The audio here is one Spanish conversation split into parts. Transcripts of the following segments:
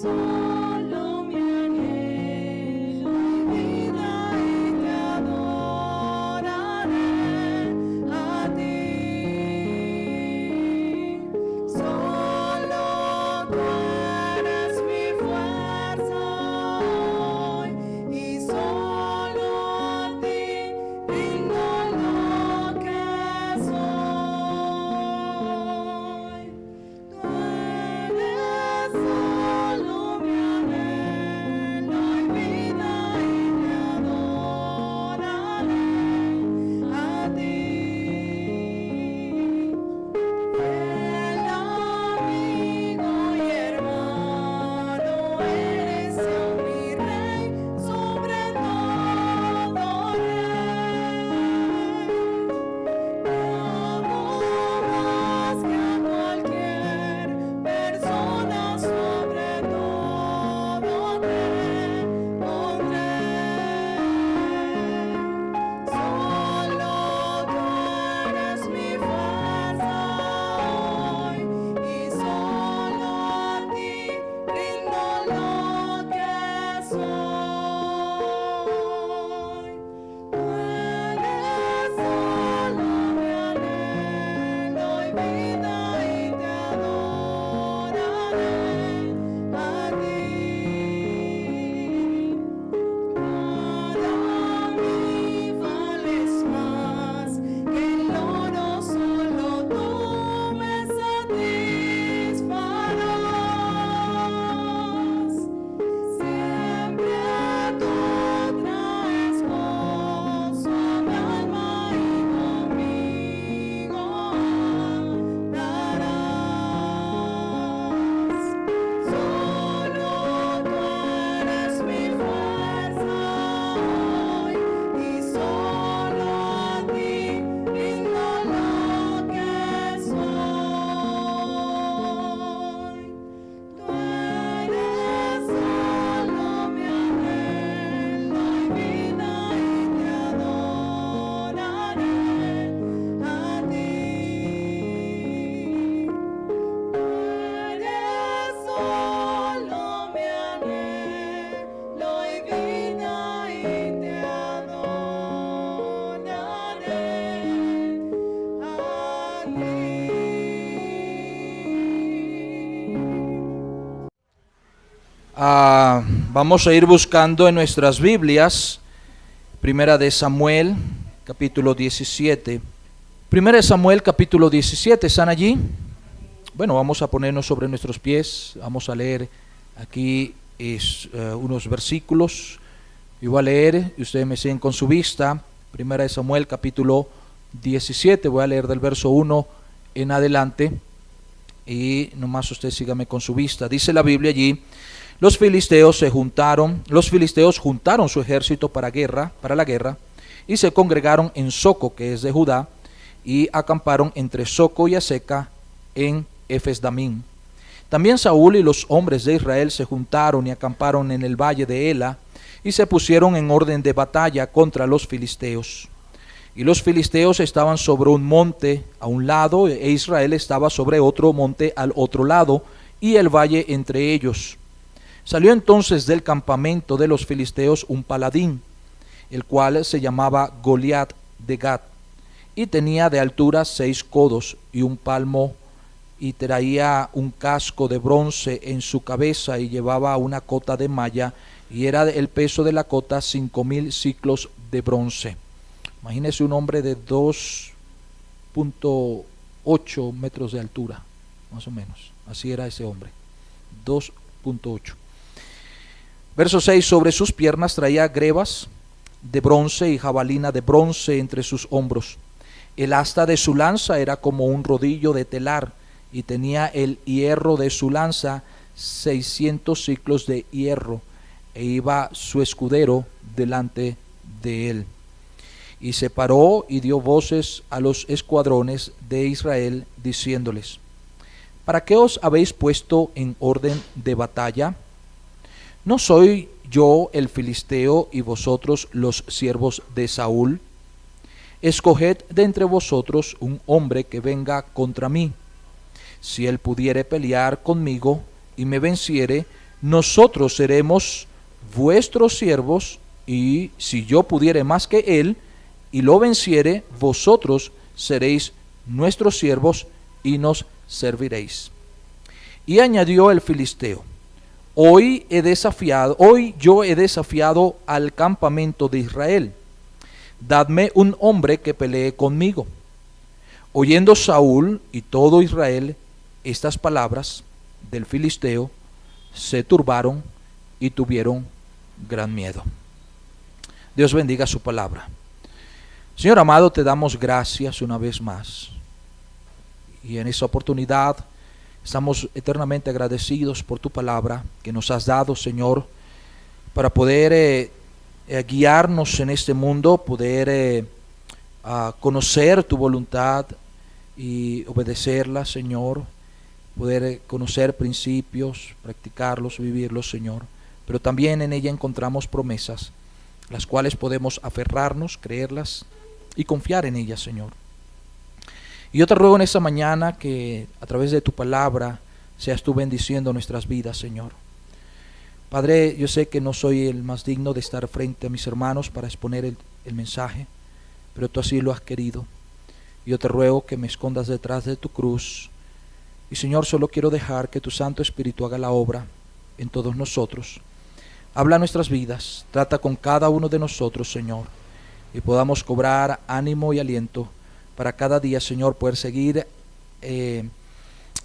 solo mi anhelo y vida, y te adoraré a ti. Solo tú eres mi fuerza hoy, y solo a ti rindo lo que soy. Tú eres solo mi anhelo y vida, y te adoraré a ti. Fiel amigo y hermano eres, oh mi rey, sobre todo rey. Te amo más que a cualquier persona, sobre todo te pondré. Solo tú eres mi fuerza hoy, y solo a ti rindo lo que soy. Tú eres solo mi anhelo y vida, y te adoraré a ti. Para mí vales más que el oro, solo tú me satisfarás. Siempre tú traes gozo a mi alma, y conmigo andarás. Solo tú eres mi fuerza hoy, y solo a ti rindo lo que soy. Tú eres solo mi anhelo y vida, y te adoraré a ti. Tú eres solo mi anhelo y vida, y te adoraré a ti. Vamos a ir buscando en nuestras Biblias, Primera de Samuel, capítulo 17. Primera de Samuel, capítulo 17, ¿están allí? Bueno, vamos a ponernos sobre nuestros pies, vamos a leer aquí unos versículos. Yo voy a leer y ustedes me siguen con su vista. Primera de Samuel, capítulo 17, voy a leer del verso 1 en adelante, y nomás usted sígame con su vista. Dice la Biblia allí: los filisteos juntaron su ejército para la guerra, y se congregaron en Soco, que es de Judá, y acamparon entre Soco y Aseca en Efes-Damín. También Saúl y los hombres de Israel se juntaron y acamparon en el valle de Ela, y se pusieron en orden de batalla contra los filisteos. Y los filisteos estaban sobre un monte a un lado, e Israel estaba sobre otro monte al otro lado, y el valle entre ellos. Salió entonces del campamento de los filisteos un paladín, el cual se llamaba Goliat de Gat, y tenía de altura 6 codos y un palmo, y traía un casco de bronce en su cabeza, y llevaba una cota de malla, y era el peso de la cota 5,000 siclos de bronce. Imagínese un hombre de 2.8 metros de altura, más o menos. Así era ese hombre, 2.8. Verso 6: sobre sus piernas traía grebas de bronce y jabalina de bronce entre sus hombros. El asta de su lanza era como un rodillo de telar, y tenía el hierro de su lanza 600 siclos de hierro, e iba su escudero delante de él. Y se paró y dio voces a los escuadrones de Israel, diciéndoles: ¿para qué os habéis puesto en orden de batalla? ¿No soy yo el filisteo y vosotros los siervos de Saúl? Escoged de entre vosotros un hombre que venga contra mí. Si él pudiere pelear conmigo y me venciere, nosotros seremos vuestros siervos, y si yo pudiere más que él y lo venciere, vosotros seréis nuestros siervos y nos serviréis. Y añadió el filisteo: hoy yo he desafiado al campamento de Israel. Dadme un hombre que pelee conmigo. Oyendo Saúl y todo Israel estas palabras del filisteo, se turbaron y tuvieron gran miedo. Dios bendiga su palabra. Señor amado, te damos gracias una vez más. Y en esta oportunidad estamos eternamente agradecidos por tu palabra que nos has dado, Señor, para poder guiarnos en este mundo, poder conocer tu voluntad y obedecerla, Señor, poder conocer principios, practicarlos, vivirlos, Señor. Pero también en ella encontramos promesas, las cuales podemos aferrarnos, creerlas y confiar en ellas, Señor. Y yo te ruego en esta mañana que a través de tu palabra seas tú bendiciendo nuestras vidas, Señor. Padre, yo sé que no soy el más digno de estar frente a mis hermanos para exponer el mensaje, pero tú así lo has querido. Yo te ruego que me escondas detrás de tu cruz. Y Señor, solo quiero dejar que tu Santo Espíritu haga la obra en todos nosotros. Habla nuestras vidas, trata con cada uno de nosotros, Señor, y podamos cobrar ánimo y aliento para cada día, Señor, poder seguir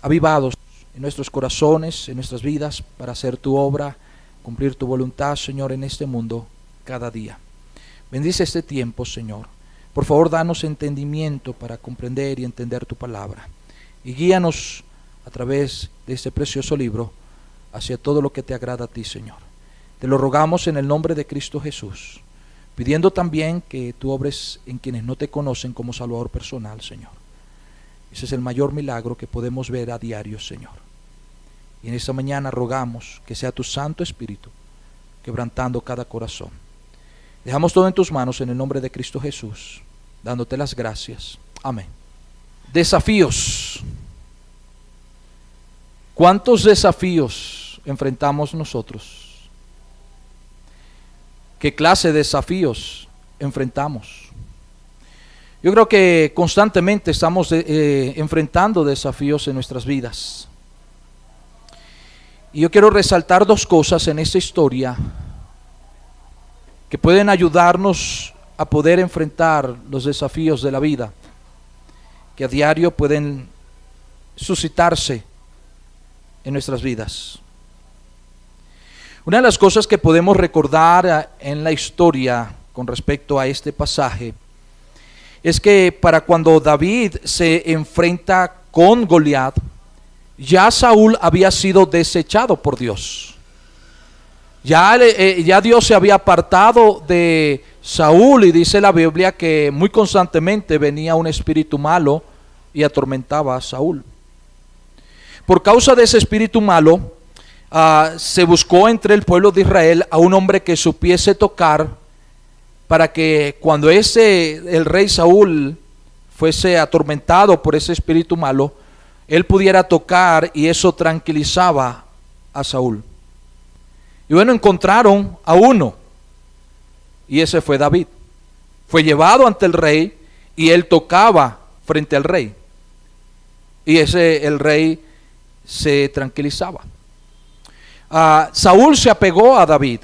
avivados en nuestros corazones, en nuestras vidas, para hacer tu obra, cumplir tu voluntad, Señor, en este mundo cada día. Bendice este tiempo, Señor. Por favor, danos entendimiento para comprender y entender tu palabra. Y guíanos a través de este precioso libro hacia todo lo que te agrada a ti, Señor. Te lo rogamos en el nombre de Cristo Jesús, pidiendo también que tú obres en quienes no te conocen como Salvador personal, Señor. Ese es el mayor milagro que podemos ver a diario, Señor. Y en esta mañana rogamos que sea tu Santo Espíritu quebrantando cada corazón. Dejamos todo en tus manos en el nombre de Cristo Jesús, dándote las gracias. Amén. Desafíos. ¿Cuántos desafíos enfrentamos nosotros? ¿Qué clase de desafíos enfrentamos? Yo creo que constantemente estamos enfrentando desafíos en nuestras vidas. Y yo quiero resaltar dos cosas en esta historia que pueden ayudarnos a poder enfrentar los desafíos de la vida, que a diario pueden suscitarse en nuestras vidas. Una de las cosas que podemos recordar en la historia con respecto a este pasaje es que para cuando David se enfrenta con Goliat, ya Saúl había sido desechado por Dios. Ya Dios se había apartado de Saúl, y dice la Biblia que muy constantemente venía un espíritu malo y atormentaba a Saúl. Por causa de ese espíritu malo, se buscó entre el pueblo de Israel a un hombre que supiese tocar, para que cuando el rey Saúl fuese atormentado por ese espíritu malo, él pudiera tocar y eso tranquilizaba a Saúl. Y bueno, encontraron a uno, y ese fue David. Fue llevado ante el rey y él tocaba frente al rey, y el rey se tranquilizaba. Saúl se apegó a David,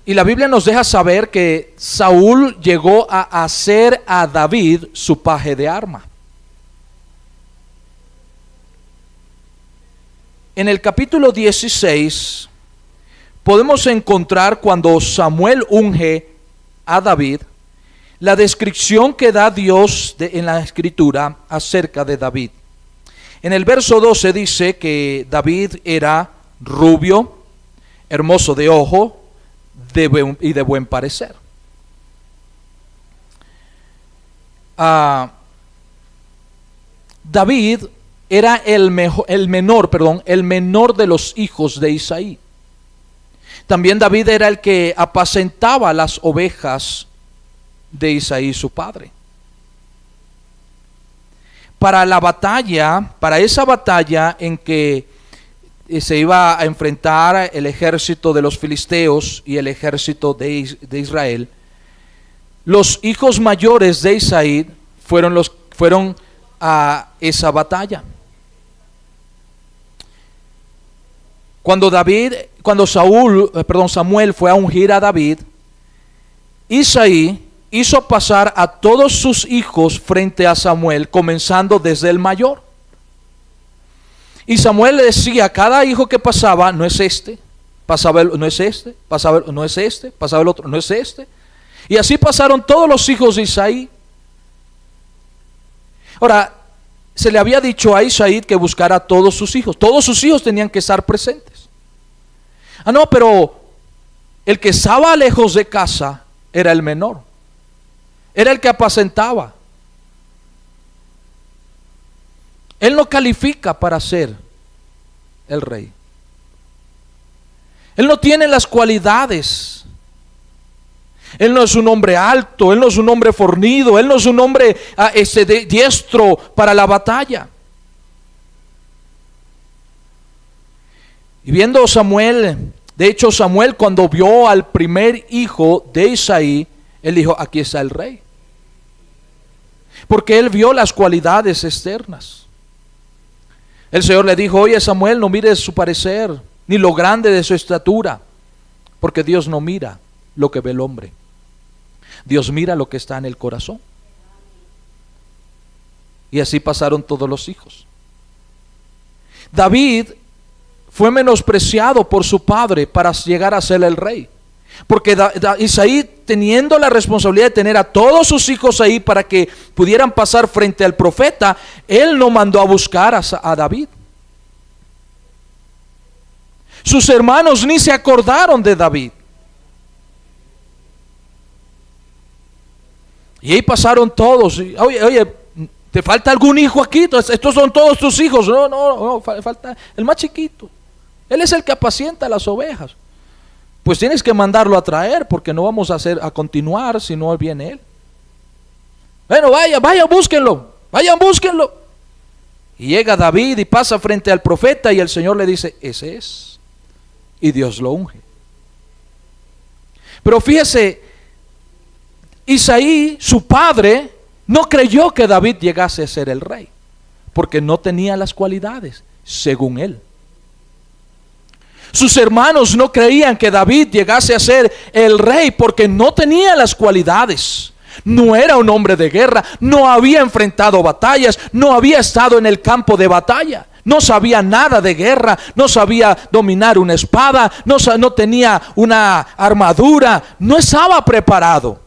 y la Biblia nos deja saber que Saúl llegó a hacer a David su paje de arma. En el capítulo 16 podemos encontrar, cuando Samuel unge a David, la descripción que da Dios en la Escritura acerca de David. En el verso 12 dice que David era rubio, hermoso de ojo y de buen parecer. David era el menor de los hijos de Isaí. También David era el que apacentaba las ovejas de Isaí, su padre. Para esa batalla en que se iba a enfrentar el ejército de los filisteos y el ejército de Israel, los hijos mayores de Isaí fueron a esa batalla. Cuando Samuel fue a ungir a David, Isaí hizo pasar a todos sus hijos frente a Samuel, comenzando desde el mayor. Y Samuel le decía a cada hijo que pasaba: no es este, pasaba el, no es este, pasaba el, no es este, pasaba el otro, no es este. Y así pasaron todos los hijos de Isaí. Ahora, se le había dicho a Isaí que buscara a todos sus hijos. Todos sus hijos tenían que estar presentes. No, pero el que estaba lejos de casa era el menor. Era el que apacentaba. Él no califica para ser el rey. Él no tiene las cualidades. Él no es un hombre alto, él no es un hombre fornido, él no es un hombre diestro para la batalla. Y viendo Samuel, de hecho Samuel, cuando vio al primer hijo de Isaí, él dijo: aquí está el rey. Porque él vio las cualidades externas. El Señor le dijo: oye Samuel, no mires su parecer, ni lo grande de su estatura, porque Dios no mira lo que ve el hombre. Dios mira lo que está en el corazón. Y así pasaron todos los hijos. David fue menospreciado por su padre para llegar a ser el rey. Porque Isaí, teniendo la responsabilidad de tener a todos sus hijos ahí para que pudieran pasar frente al profeta, él no mandó a buscar a David. Sus hermanos ni se acordaron de David. Y ahí pasaron todos. Oye, ¿te falta algún hijo aquí? Estos son todos tus hijos. No, falta el más chiquito. Él es el que apacienta las ovejas. Pues tienes que mandarlo a traer, porque no vamos a continuar si no viene él. Bueno, vayan, búsquenlo. Y llega David y pasa frente al profeta y el Señor le dice: ese es. Y Dios lo unge. Pero fíjese, Isaí, su padre, no creyó que David llegase a ser el rey, porque no tenía las cualidades, según él. Sus hermanos no creían que David llegase a ser el rey, porque no tenía las cualidades. No era un hombre de guerra, no había enfrentado batallas, no había estado en el campo de batalla, no sabía nada de guerra, no sabía dominar una espada, no tenía una armadura, no estaba preparado.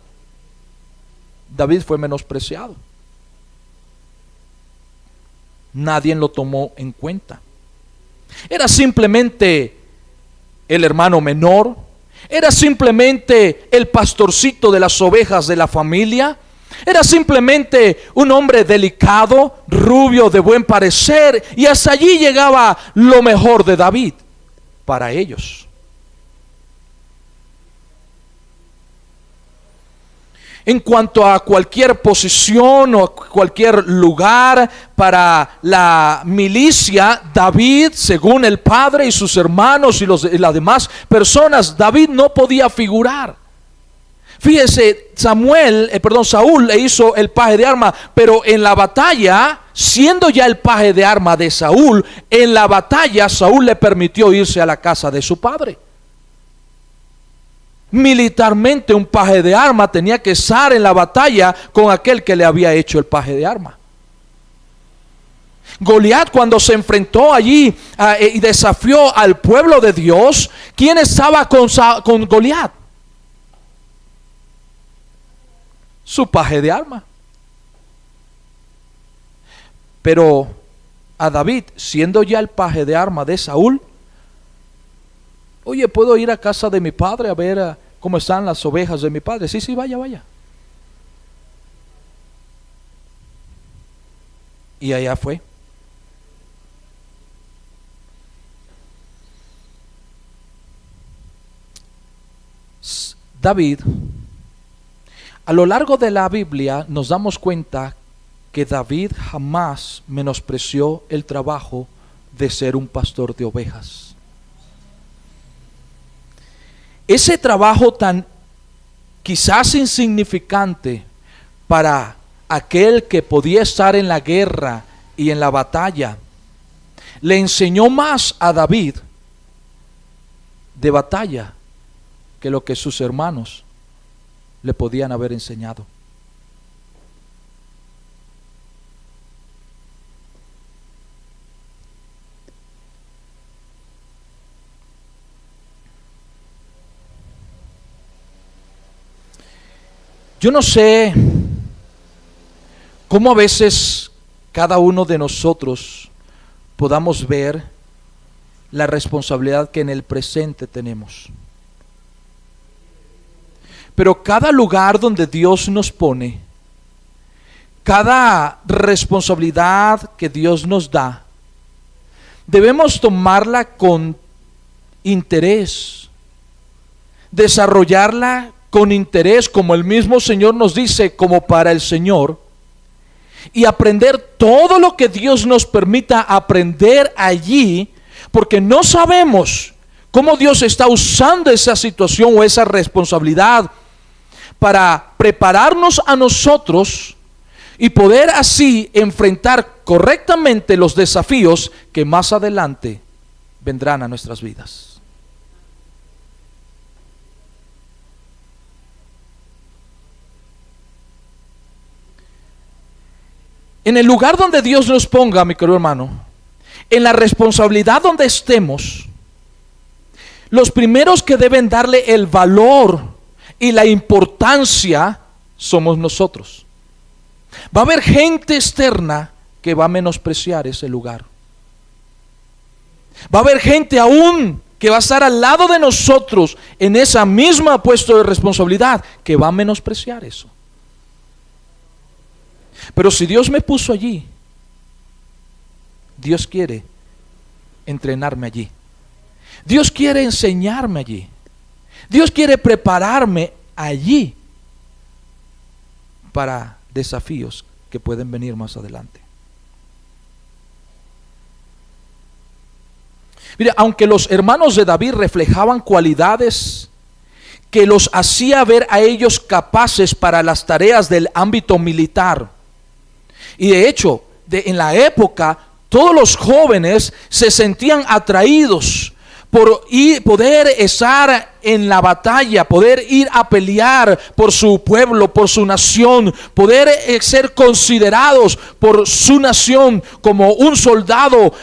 David fue menospreciado. Nadie lo tomó en cuenta. Era simplemente el hermano menor. Era simplemente el pastorcito de las ovejas de la familia. Era simplemente un hombre delicado, rubio, de buen parecer. Y hasta allí llegaba lo mejor de David para ellos. En cuanto a cualquier posición o cualquier lugar para la milicia, David, según el padre y sus hermanos y las demás personas, David no podía figurar. Fíjese, Saúl le hizo el paje de arma, pero en la batalla, siendo ya el paje de arma de Saúl, en la batalla Saúl le permitió irse a la casa de su padre. Militarmente, un paje de arma tenía que estar en la batalla con aquel que le había hecho el paje de arma. Goliat, cuando se enfrentó allí y desafió al pueblo de Dios, ¿quién estaba con Goliat? Su paje de arma. Pero a David, siendo ya el paje de arma de Saúl, oye, ¿puedo ir a casa de mi padre a ver cómo están las ovejas de mi padre? Sí, vaya. Y allá fue. David, a lo largo de la Biblia nos damos cuenta que David jamás menospreció el trabajo de ser un pastor de ovejas. Ese trabajo tan quizás insignificante para aquel que podía estar en la guerra y en la batalla, le enseñó más a David de batalla que lo que sus hermanos le podían haber enseñado. Yo no sé cómo a veces cada uno de nosotros podamos ver la responsabilidad que en el presente tenemos. Pero cada lugar donde Dios nos pone, cada responsabilidad que Dios nos da, debemos tomarla con interés, desarrollarla con interés, como el mismo Señor nos dice, como para el Señor, y aprender todo lo que Dios nos permita aprender allí, porque no sabemos cómo Dios está usando esa situación o esa responsabilidad para prepararnos a nosotros y poder así enfrentar correctamente los desafíos que más adelante vendrán a nuestras vidas. En el lugar donde Dios nos ponga, mi querido hermano, en la responsabilidad donde estemos, los primeros que deben darle el valor y la importancia somos nosotros. Va a haber gente externa que va a menospreciar ese lugar. Va a haber gente aún que va a estar al lado de nosotros en esa misma puesto de responsabilidad que va a menospreciar eso. Pero si Dios me puso allí, Dios quiere entrenarme allí. Dios quiere enseñarme allí. Dios quiere prepararme allí para desafíos que pueden venir más adelante. Mira, aunque los hermanos de David reflejaban cualidades que los hacía ver a ellos capaces para las tareas del ámbito militar, y de hecho, en la época, todos los jóvenes se sentían atraídos por poder estar en la batalla, poder ir a pelear por su pueblo, por su nación, poder ser considerados por su nación como un soldado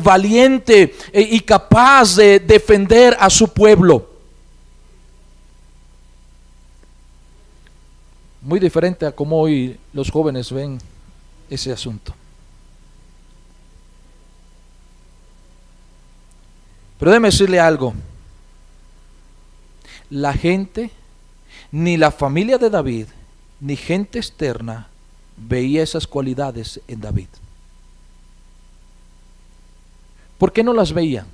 valiente y capaz de defender a su pueblo. Muy diferente a cómo hoy los jóvenes ven ese asunto. Pero déjeme decirle algo. La gente, ni la familia de David, ni gente externa veía esas cualidades en David. ¿Por qué no las veían?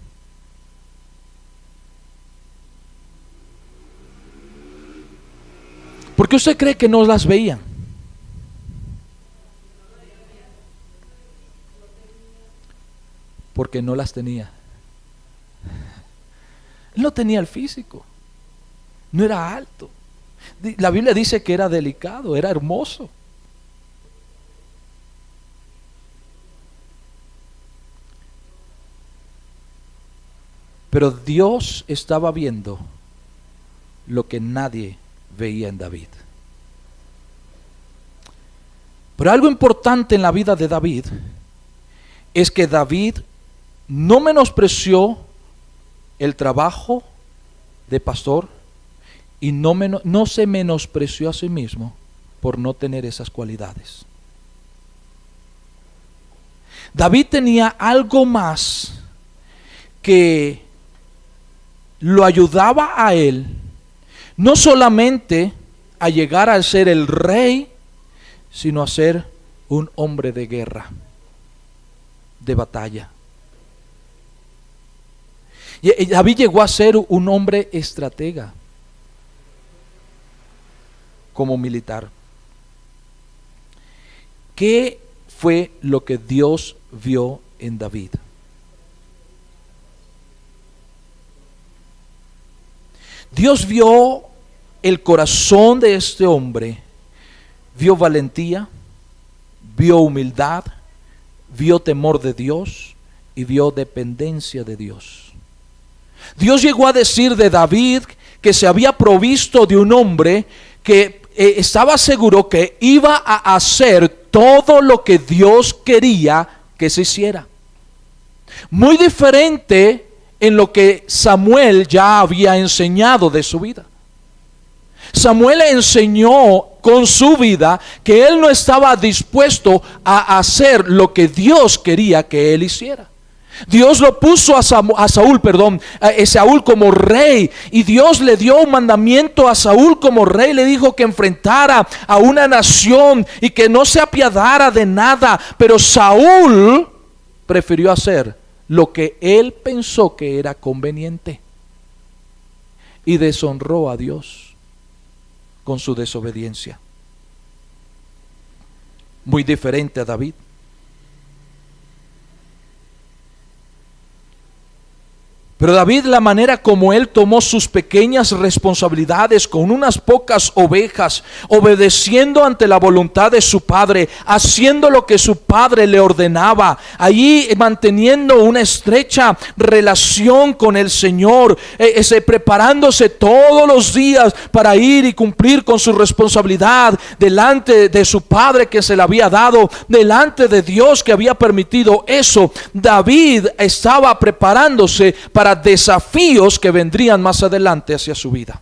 ¿Por qué usted cree que no las veían? Porque no las tenía. Él no tenía el físico, no era alto. La Biblia dice que era delicado, era hermoso. Pero Dios estaba viendo lo que nadie veía en David. Pero algo importante en la vida de David es que David no menospreció el trabajo de pastor y no se menospreció a sí mismo por no tener esas cualidades. David tenía algo más que lo ayudaba a él, no solamente a llegar a ser el rey, sino a ser un hombre de guerra, de batalla. Y David llegó a ser un hombre estratega como militar. ¿Qué fue lo que Dios vio en David? Dios vio el corazón de este hombre, vio valentía, vio humildad, vio temor de Dios y vio dependencia de Dios. Dios llegó a decir de David que se había provisto de un hombre que estaba seguro que iba a hacer todo lo que Dios quería que se hiciera. Muy diferente en lo que Samuel ya había enseñado de su vida. Samuel enseñó con su vida que él no estaba dispuesto a hacer lo que Dios quería que él hiciera. Dios lo puso a Saúl como rey, y Dios le dio un mandamiento a Saúl como rey. Le dijo que enfrentara a una nación y que no se apiadara de nada, pero Saúl prefirió hacer lo que él pensó que era conveniente y deshonró a Dios con su desobediencia. Muy diferente a David. Pero David, la manera como él tomó sus pequeñas responsabilidades con unas pocas ovejas, obedeciendo ante la voluntad de su padre, haciendo lo que su padre le ordenaba, allí manteniendo una estrecha relación con el Señor, preparándose todos los días para ir y cumplir con su responsabilidad delante de su padre que se le había dado, delante de Dios que había permitido eso. David estaba preparándose para desafíos que vendrían más adelante hacia su vida.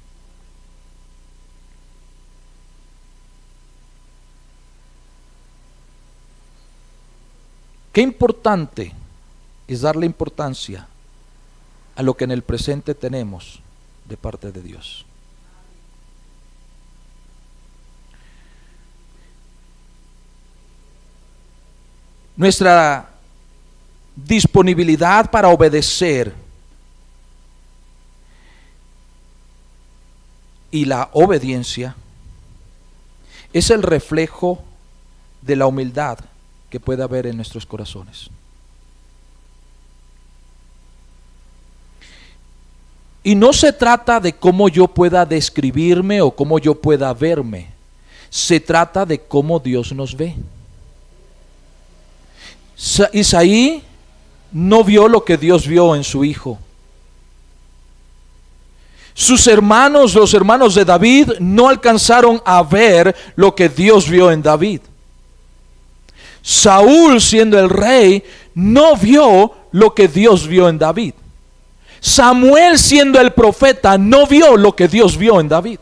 Qué importante es darle importancia a lo que en el presente tenemos de parte de Dios. Nuestra disponibilidad para obedecer y la obediencia es el reflejo de la humildad que puede haber en nuestros corazones. Y no se trata de cómo yo pueda describirme o cómo yo pueda verme. Se trata de cómo Dios nos ve. Isaí no vio lo que Dios vio en su hijo. Sus hermanos, los hermanos de David, no alcanzaron a ver lo que Dios vio en David. Saúl, siendo el rey, no vio lo que Dios vio en David. Samuel, siendo el profeta, no vio lo que Dios vio en David.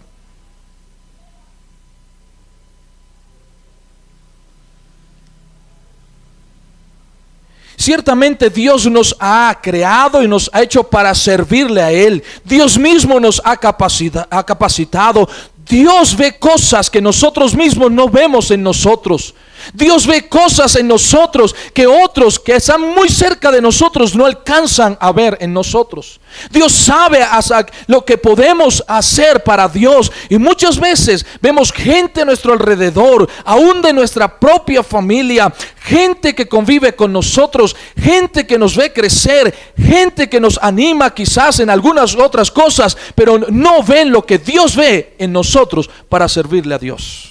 Ciertamente Dios nos ha creado y nos ha hecho para servirle a Él. Dios mismo nos ha capacitado. Dios ve cosas que nosotros mismos no vemos en nosotros. Dios ve cosas en nosotros que otros que están muy cerca de nosotros no alcanzan a ver en nosotros. Dios sabe lo que podemos hacer para Dios, y muchas veces vemos gente a nuestro alrededor, aún de nuestra propia familia, gente que convive con nosotros, gente que nos ve crecer, gente que nos anima quizás en algunas otras cosas, pero no ven lo que Dios ve en nosotros para servirle a Dios.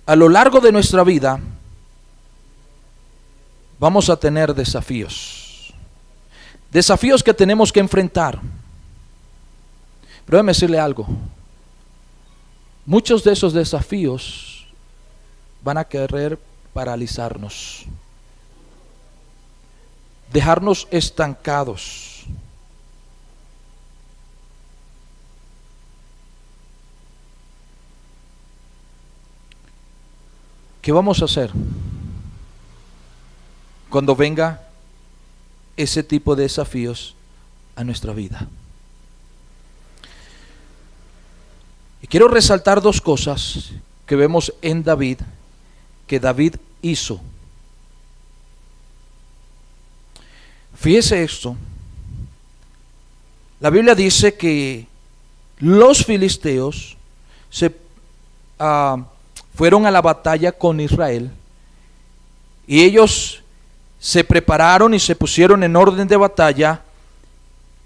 A lo largo de nuestra vida vamos a tener desafíos que tenemos que enfrentar. Pero déjeme decirle algo: muchos de esos desafíos van a querer paralizarnos, dejarnos estancados. ¿Qué vamos a hacer cuando venga ese tipo de desafíos a nuestra vida? Y quiero resaltar dos cosas que vemos en David, que David hizo. Fíjese esto. La Biblia dice que los filisteos fueron a la batalla con Israel, Y ellos se prepararon y se pusieron en orden de batalla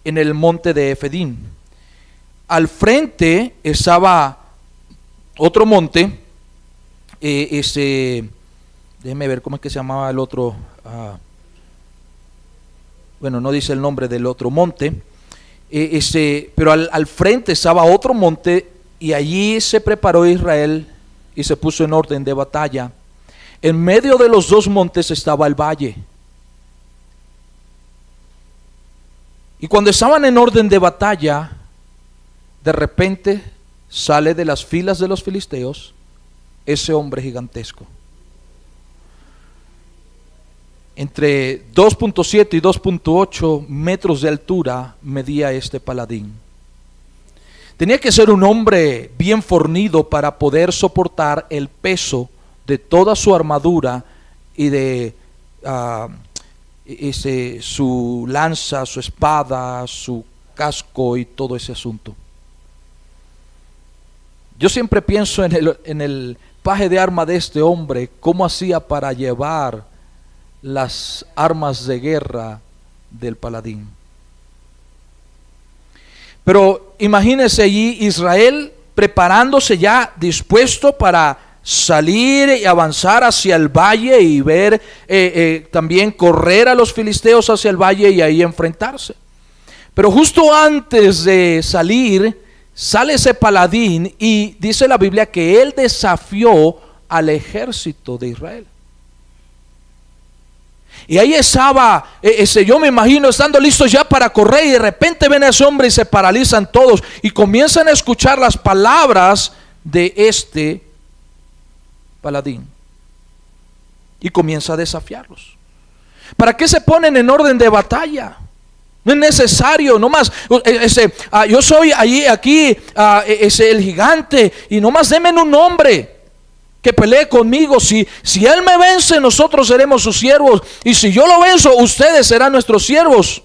en el monte de Efedín. Al frente estaba otro monte, déjeme ver cómo es que se llamaba el otro, bueno, no dice el nombre del otro monte, pero al frente estaba otro monte y allí se preparó Israel y se puso en orden de batalla. En medio de los dos montes estaba el valle. Y cuando estaban en orden de batalla, de repente sale de las filas de los filisteos ese hombre gigantesco. Entre 2.7 y 2.8 metros de altura medía este paladín. Tenía que ser un hombre bien fornido para poder soportar el peso de toda su armadura y de su lanza, su espada, su casco y todo ese asunto. Yo siempre pienso en el paje de arma de este hombre, cómo hacía para llevar las armas de guerra del paladín. Pero imagínense allí Israel preparándose ya, dispuesto para salir y avanzar hacia el valle y ver, también correr a los filisteos hacia el valle y ahí enfrentarse. Pero justo antes de salir, sale ese paladín y dice la Biblia que él desafió al ejército de Israel. Y ahí estaba, yo me imagino estando listos ya para correr, y de repente ven a ese hombre y se paralizan todos y comienzan a escuchar las palabras de este paladín y comienza a desafiarlos. ¿Para qué se ponen en orden de batalla? No es necesario, nomás yo soy aquí el gigante y nomás denme un hombre que pelee conmigo. Si él me vence, nosotros seremos sus siervos, y si yo lo venzo, ustedes serán nuestros siervos.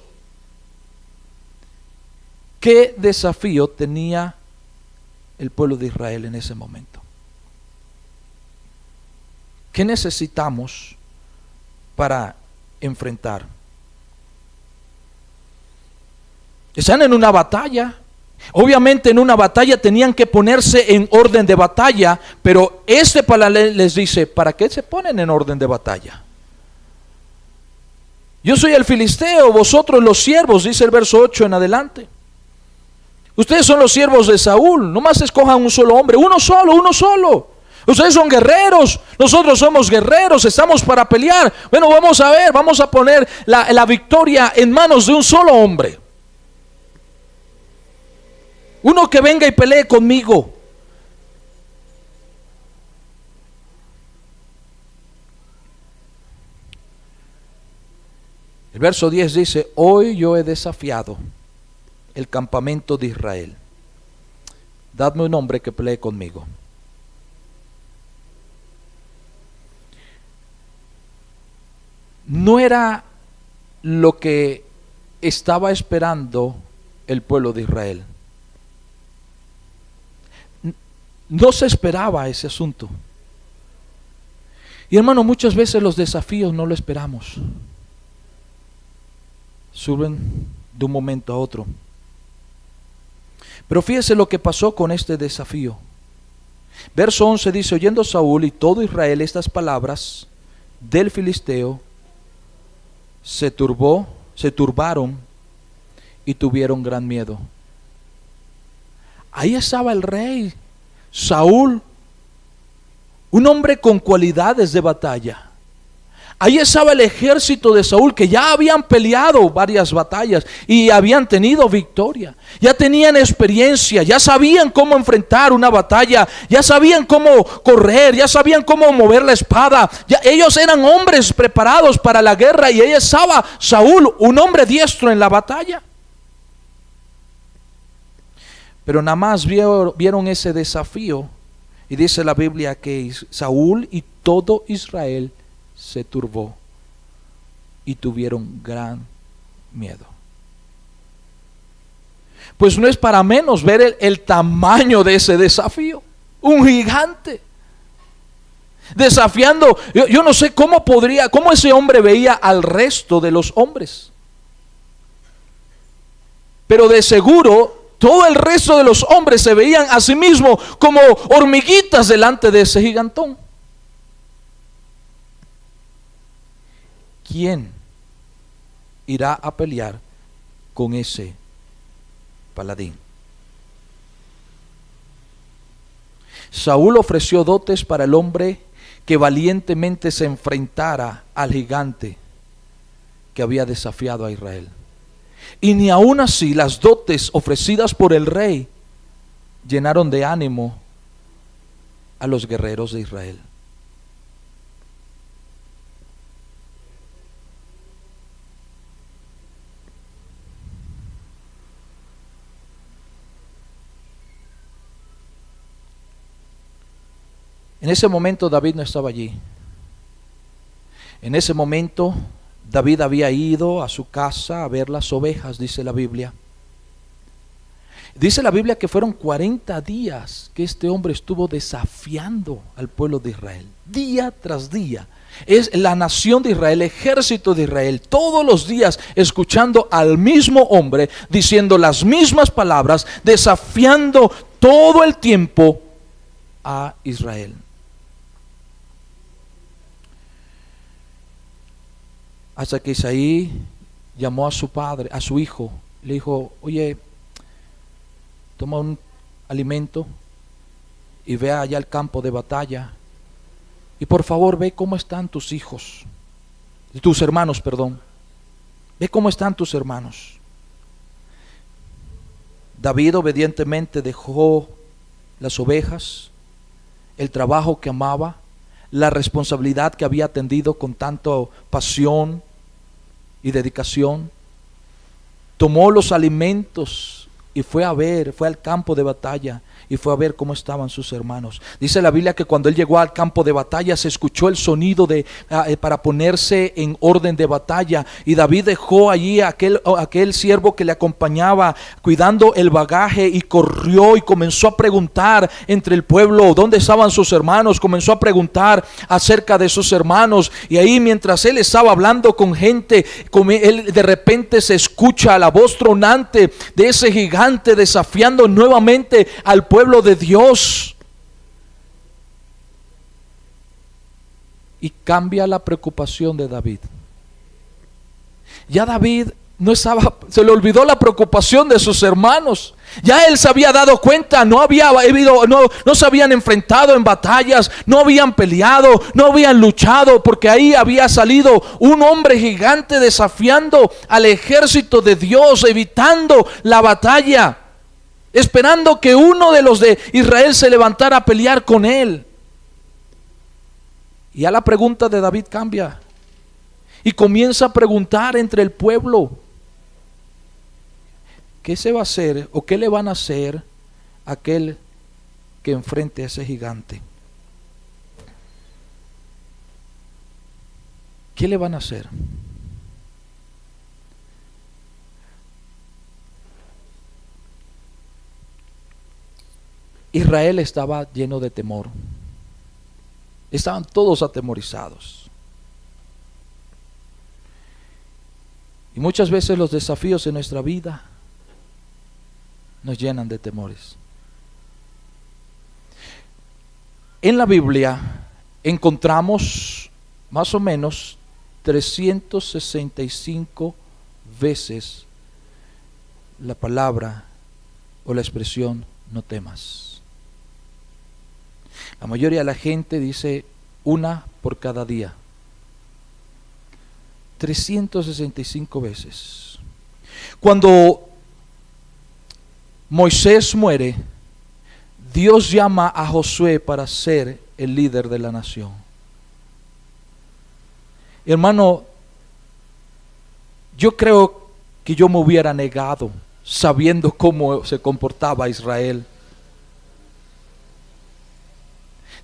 ¿Qué desafío tenía el pueblo de Israel en ese momento? ¿Qué necesitamos para enfrentar? Están en una batalla. Obviamente en una batalla tenían que ponerse en orden de batalla, pero este paladín les dice, ¿para qué se ponen en orden de batalla? Yo soy el filisteo, vosotros los siervos, dice el verso 8 en adelante. Ustedes son los siervos de Saúl, nomás escojan un solo hombre, uno solo. Ustedes son guerreros, nosotros somos guerreros, estamos para pelear. Bueno, vamos a ver, vamos a poner la victoria en manos de un solo hombre. Uno que venga y pelee conmigo. El verso 10 dice, hoy yo he desafiado el campamento de Israel. Dadme un hombre que pelee conmigo. No era lo que estaba esperando el pueblo de Israel. No se esperaba ese asunto. Y hermano, muchas veces los desafíos no lo esperamos. Suben de un momento a otro. Pero fíjese lo que pasó con este desafío. Verso 11 dice, oyendo Saúl y todo Israel estas palabras del filisteo, se turbaron y tuvieron gran miedo. Ahí estaba el rey Saúl, un hombre con cualidades de batalla. Ahí estaba el ejército de Saúl, que ya habían peleado varias batallas y habían tenido victoria. Ya tenían experiencia, ya sabían cómo enfrentar una batalla, ya sabían cómo correr, ya sabían cómo mover la espada. Ya ellos eran hombres preparados para la guerra, y ahí estaba Saúl, un hombre diestro en la batalla. Pero nada más vieron ese desafío, y dice la Biblia que Saúl y todo Israel se turbó y tuvieron gran miedo. Pues no es para menos ver el tamaño de ese desafío. Un gigante. desafiando. Yo no sé cómo ese hombre veía al resto de los hombres. Pero de seguro todo el resto de los hombres se veían a sí mismos como hormiguitas delante de ese gigantón. ¿Quién irá a pelear con ese paladín? Saúl ofreció dotes para el hombre que valientemente se enfrentara al gigante que había desafiado a Israel. Y ni aun así las dotes ofrecidas por el rey llenaron de ánimo a los guerreros de Israel. En ese momento David no estaba allí. En ese momento David había ido a su casa a ver las ovejas, dice la Biblia. Dice la Biblia que fueron 40 días que este hombre estuvo desafiando al pueblo de Israel, día tras día. Es la nación de Israel, el ejército de Israel, todos los días escuchando al mismo hombre, diciendo las mismas palabras, desafiando todo el tiempo a Israel. Hasta que Isaí llamó a su padre, a su hijo, le dijo: oye, toma un alimento y ve allá al campo de batalla y por favor ve cómo están tus hijos, tus hermanos, perdón. Ve cómo están tus hermanos. David obedientemente dejó las ovejas, el trabajo que amaba, la responsabilidad que había atendido con tanta pasión y dedicación. Tomó los alimentos y fue al campo de batalla y fue a ver cómo estaban sus hermanos. Dice la Biblia que cuando él llegó al campo de batalla se escuchó el sonido para ponerse en orden de batalla, y David dejó allí a aquel siervo que le acompañaba cuidando el bagaje y corrió y comenzó a preguntar entre el pueblo dónde estaban sus hermanos. Comenzó a preguntar acerca de sus hermanos, y ahí mientras él estaba hablando con gente, él de repente se escucha la voz tronante de ese gigante desafiando nuevamente al pueblo de Dios, y cambia la preocupación de David. Ya David se le olvidó la preocupación de sus hermanos. Ya él se había dado cuenta, no se habían enfrentado en batallas, no habían peleado, no habían luchado, porque ahí había salido un hombre gigante desafiando al ejército de Dios, evitando la batalla, esperando que uno de los de Israel se levantara a pelear con él. Y ya la pregunta de David cambia y comienza a preguntar entre el pueblo: ¿qué se va a hacer o qué le van a hacer a aquel que enfrente a ese gigante? ¿Qué le van a hacer? Israel estaba lleno de temor. Estaban todos atemorizados. Y muchas veces los desafíos en nuestra vida nos llenan de temores. En la Biblia encontramos más o menos 365 veces la palabra o la expresión no temas. La mayoría de la gente dice una por cada día. 365 veces. Cuando Moisés muere, Dios llama a Josué para ser el líder de la nación. Hermano, yo creo que yo me hubiera negado sabiendo cómo se comportaba Israel.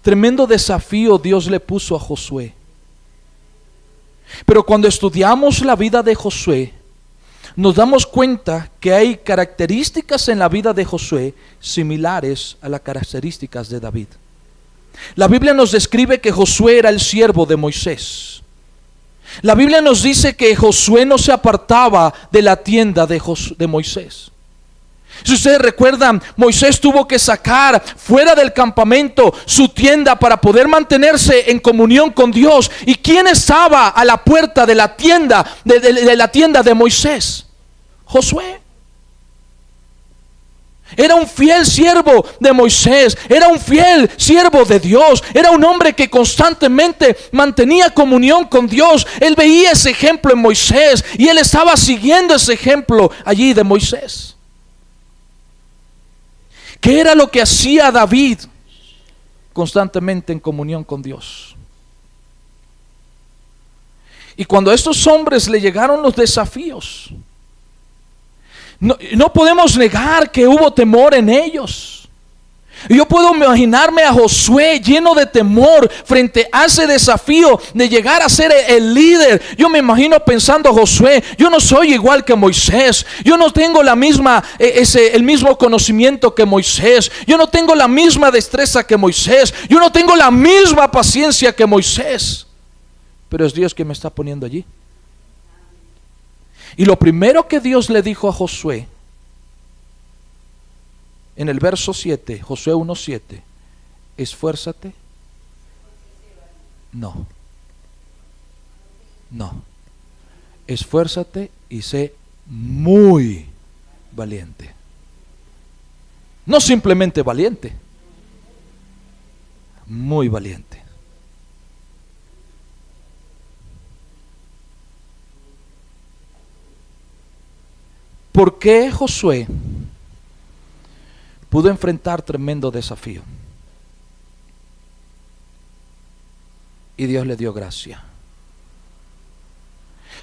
Tremendo desafío Dios le puso a Josué. Pero cuando estudiamos la vida de Josué, nos damos cuenta que hay características en la vida de Josué similares a las características de David. La Biblia nos describe que Josué era el siervo de Moisés. La Biblia nos dice que Josué no se apartaba de la tienda de Moisés. Si ustedes recuerdan, Moisés tuvo que sacar fuera del campamento su tienda para poder mantenerse en comunión con Dios. ¿Y quién estaba a la puerta de la tienda de la tienda de Moisés? Josué. Era un fiel siervo de Moisés, era un fiel siervo de Dios, era un hombre que constantemente mantenía comunión con Dios. Él veía ese ejemplo en Moisés y él estaba siguiendo ese ejemplo allí de Moisés. ¿Qué era lo que hacía David? Constantemente en comunión con Dios. Y cuando a estos hombres le llegaron los desafíos, no podemos negar que hubo temor en ellos. Yo puedo imaginarme a Josué lleno de temor frente a ese desafío de llegar a ser el líder. Yo me imagino pensando: Josué, yo no soy igual que Moisés. Yo no tengo el mismo conocimiento que Moisés. Yo no tengo la misma destreza que Moisés. Yo no tengo la misma paciencia que Moisés. Pero es Dios que me está poniendo allí. Y lo primero que Dios le dijo a Josué, en el verso 7, Josué 1:7, esfuérzate. No. Esfuérzate y sé muy valiente. No simplemente valiente, muy valiente. ¿Por qué Josué pudo enfrentar tremendo desafío? Y Dios le dio gracia.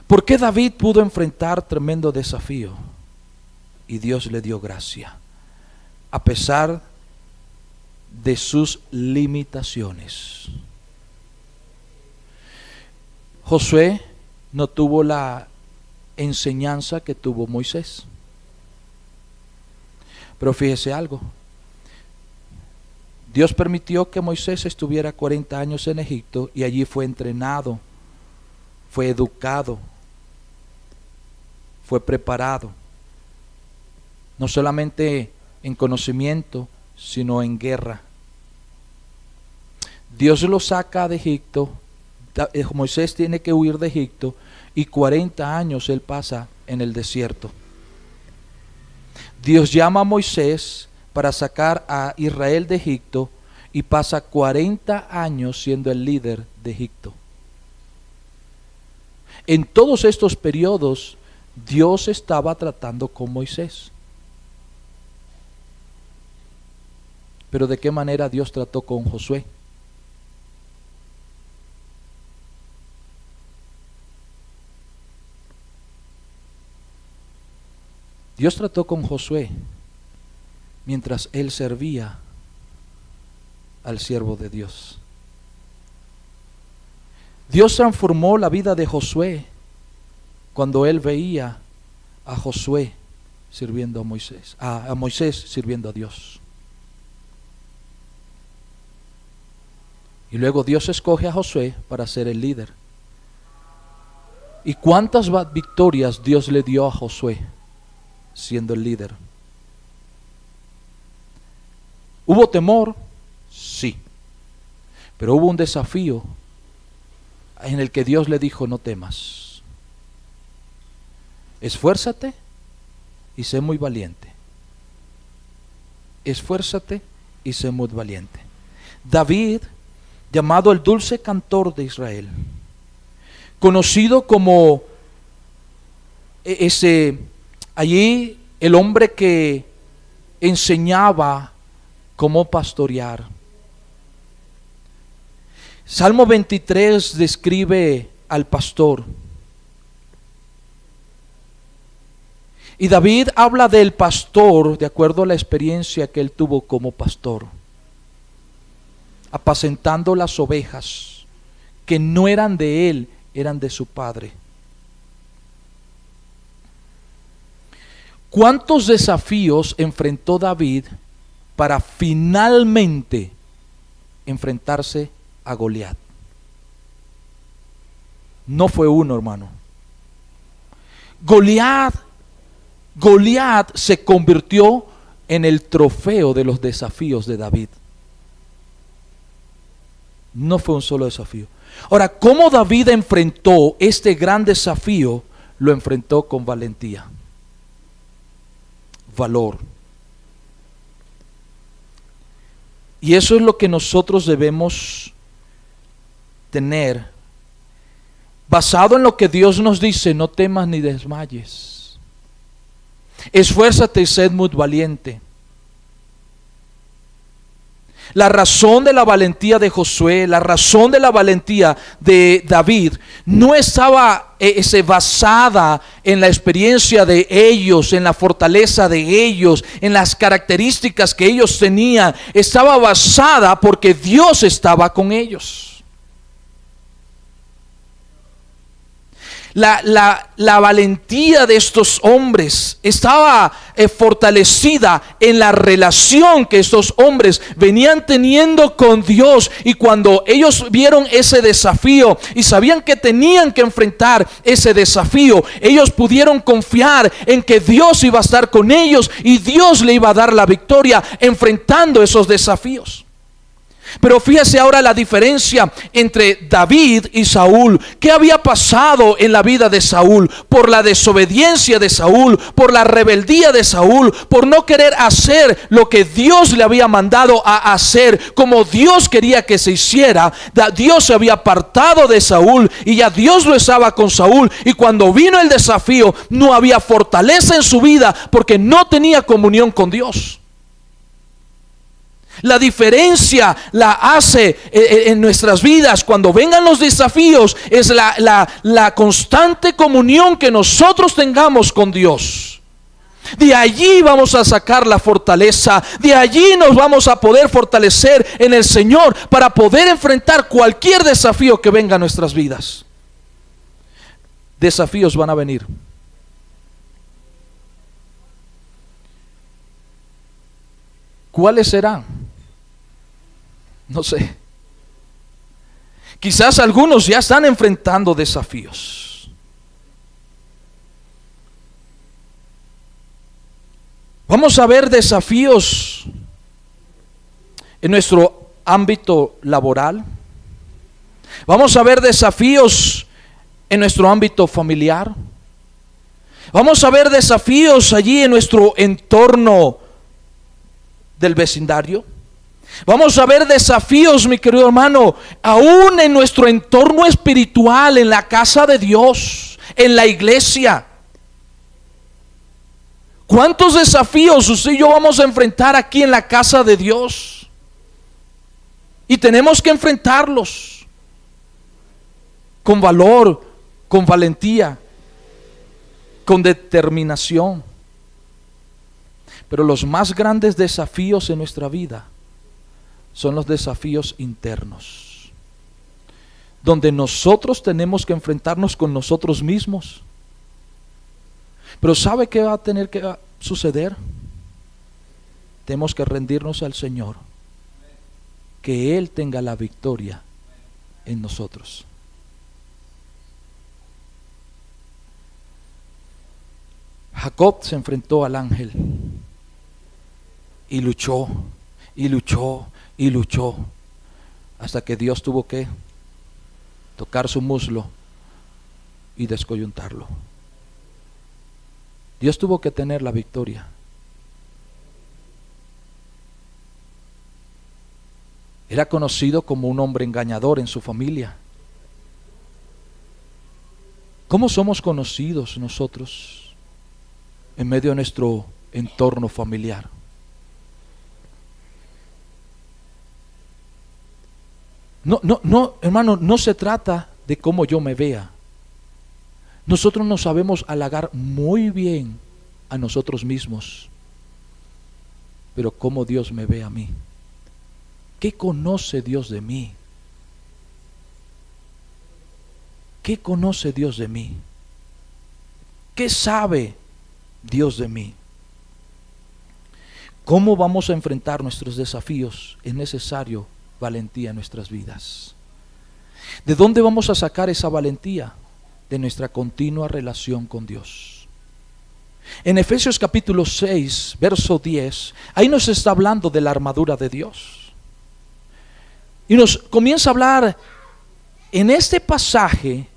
¿Por qué David pudo enfrentar tremendo desafío? Y Dios le dio gracia, a pesar de sus limitaciones. Josué no tuvo la enseñanza que tuvo Moisés. Pero fíjese algo: Dios permitió que Moisés estuviera 40 años en Egipto y allí fue entrenado, fue educado, fue preparado, no solamente en conocimiento, sino en guerra. Dios lo saca de Egipto, Moisés tiene que huir de Egipto y 40 años él pasa en el desierto. Dios llama a Moisés para sacar a Israel de Egipto y pasa 40 años siendo el líder de Egipto. En todos estos periodos Dios estaba tratando con Moisés. Pero ¿de qué manera Dios trató con Josué? Dios trató con Josué mientras él servía al siervo de Dios. Dios transformó la vida de Josué cuando él veía a Josué sirviendo a Moisés, a Moisés sirviendo a Dios. Y luego Dios escoge a Josué para ser el líder. ¿Y cuántas victorias Dios le dio a Josué siendo el líder? ¿Hubo temor? Sí. Pero hubo un desafío en el que Dios le dijo: no temas. Esfuérzate y sé muy valiente. Esfuérzate y sé muy valiente. David, llamado el dulce cantor de Israel, conocido como allí el hombre que enseñaba cómo pastorear. Salmo 23 describe al pastor. Y David habla del pastor de acuerdo a la experiencia que él tuvo como pastor, apacentando las ovejas que no eran de él, eran de su padre. ¿Cuántos desafíos enfrentó David para finalmente enfrentarse a Goliat. No fue uno, hermano. Goliat se convirtió en el trofeo de los desafíos de David. No fue un solo desafío. Ahora, ¿cómo David enfrentó este gran desafío? Lo enfrentó con valentía, valor. Y eso es lo que nosotros debemos tener, basado en lo que Dios nos dice: no temas ni desmayes, esfuérzate y sed muy valiente. La razón de la valentía de Josué, la razón de la valentía de David no estaba basada en la experiencia de ellos, en la fortaleza de ellos, en las características que ellos tenían. Estaba basada porque Dios estaba con ellos. La valentía de estos hombres estaba fortalecida en la relación que estos hombres venían teniendo con Dios. Y cuando ellos vieron ese desafío y sabían que tenían que enfrentar ese desafío, ellos pudieron confiar en que Dios iba a estar con ellos y Dios le iba a dar la victoria enfrentando esos desafíos. Pero fíjese ahora la diferencia entre David y Saúl. ¿Qué había pasado en la vida de Saúl? Por la desobediencia de Saúl, por la rebeldía de Saúl, por no querer hacer lo que Dios le había mandado a hacer, como Dios quería que se hiciera. Dios se había apartado de Saúl y ya Dios lo estaba con Saúl. Y cuando vino el desafío, no había fortaleza en su vida porque no tenía comunión con Dios. La diferencia la hace en nuestras vidas cuando vengan los desafíos, es la constante comunión que nosotros tengamos con Dios. De allí vamos a sacar la fortaleza, de allí nos vamos a poder fortalecer en el Señor para poder enfrentar cualquier desafío que venga a nuestras vidas. Desafíos van a venir. ¿Cuáles serán? No sé. Quizás algunos ya están enfrentando desafíos. Vamos a ver desafíos en nuestro ámbito laboral. Vamos a ver desafíos en nuestro ámbito familiar. Vamos a ver desafíos allí en nuestro entorno del vecindario. Vamos a ver desafíos, mi querido hermano, aún en nuestro entorno espiritual, en la casa de Dios, en la iglesia. ¿Cuántos desafíos usted y yo vamos a enfrentar aquí en la casa de Dios? Y tenemos que enfrentarlos con valor, con valentía, con determinación. Pero los más grandes desafíos en nuestra vida son los desafíos internos, donde nosotros tenemos que enfrentarnos con nosotros mismos. Pero ¿sabe qué va a tener que suceder? Tenemos que rendirnos al Señor, que Él tenga la victoria en nosotros. Jacob se enfrentó al ángel y luchó, y luchó, y luchó, hasta que Dios tuvo que tocar su muslo y descoyuntarlo. Dios tuvo que tener la victoria. Era conocido como un hombre engañador en su familia. ¿Cómo somos conocidos nosotros en medio de nuestro entorno familiar? No, hermano, no se trata de cómo yo me vea. Nosotros nos sabemos halagar muy bien a nosotros mismos, pero cómo Dios me ve a mí. ¿Qué conoce Dios de mí? ¿Qué conoce Dios de mí? ¿Qué sabe Dios de mí? ¿Cómo vamos a enfrentar nuestros desafíos? Es necesario valentía en nuestras vidas. ¿De dónde vamos a sacar esa valentía? De nuestra continua relación con Dios. En Efesios capítulo 6, verso 10, ahí nos está hablando de la armadura de Dios. Y nos comienza a hablar, en este pasaje,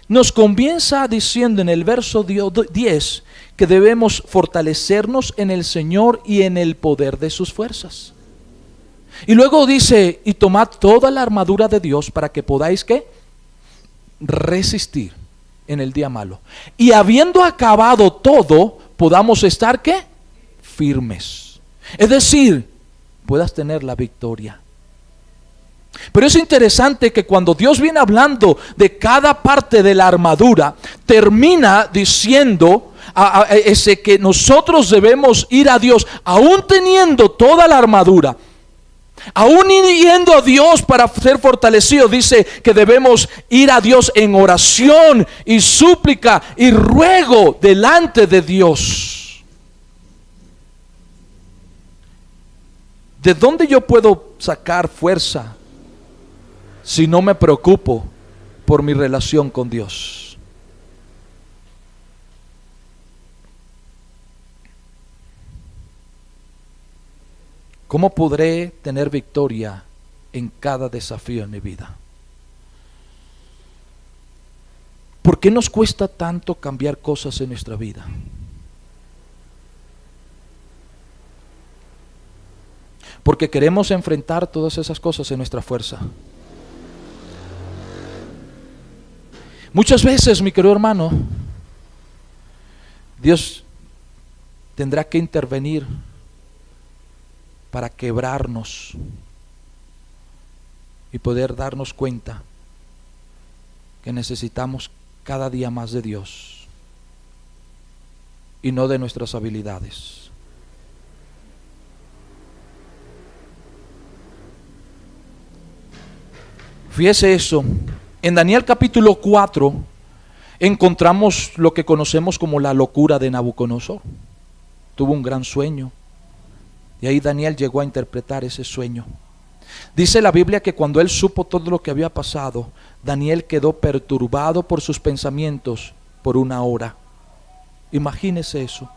nos comienza diciendo en el verso 10 que debemos fortalecernos en el Señor y en el poder de sus fuerzas. Y luego dice, y tomad toda la armadura de Dios para que podáis, ¿qué? Resistir en el día malo. Y habiendo acabado todo, podamos estar, ¿qué? Firmes. Es decir, puedas tener la victoria. Pero es interesante que cuando Dios viene hablando de cada parte de la armadura, termina diciendo que nosotros debemos ir a Dios, aún teniendo toda la armadura. Aún yendo a Dios para ser fortalecido, dice que debemos ir a Dios en oración y súplica y ruego delante de Dios. ¿De dónde yo puedo sacar fuerza si no me preocupo por mi relación con Dios? ¿Cómo podré tener victoria en cada desafío en mi vida? ¿Por qué nos cuesta tanto cambiar cosas en nuestra vida? Porque queremos enfrentar todas esas cosas en nuestra fuerza. Muchas veces, mi querido hermano, Dios tendrá que intervenir para quebrarnos y poder darnos cuenta que necesitamos cada día más de Dios y no de nuestras habilidades. Fíjese eso, en Daniel capítulo 4 encontramos lo que conocemos como la locura de Nabucodonosor. Tuvo un gran sueño. Y ahí Daniel llegó a interpretar ese sueño. Dice la Biblia que cuando él supo todo lo que había pasado, Daniel quedó perturbado por sus pensamientos por una hora. Imagínese eso.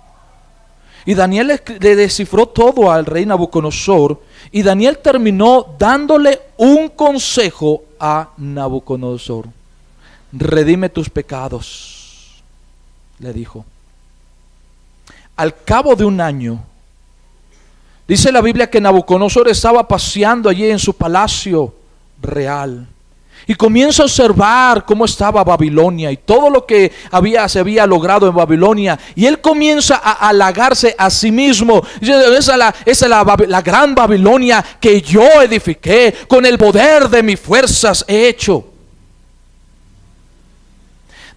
Y Daniel le descifró todo al rey Nabucodonosor. Y Daniel terminó dándole un consejo a Nabucodonosor. Redime tus pecados, le dijo. Al cabo de un año, dice la Biblia que Nabucodonosor estaba paseando allí en su palacio real y comienza a observar cómo estaba Babilonia y todo lo que se había logrado en Babilonia, y él comienza a halagarse a sí mismo. Esa es la gran Babilonia que yo edifiqué, con el poder de mis fuerzas he hecho.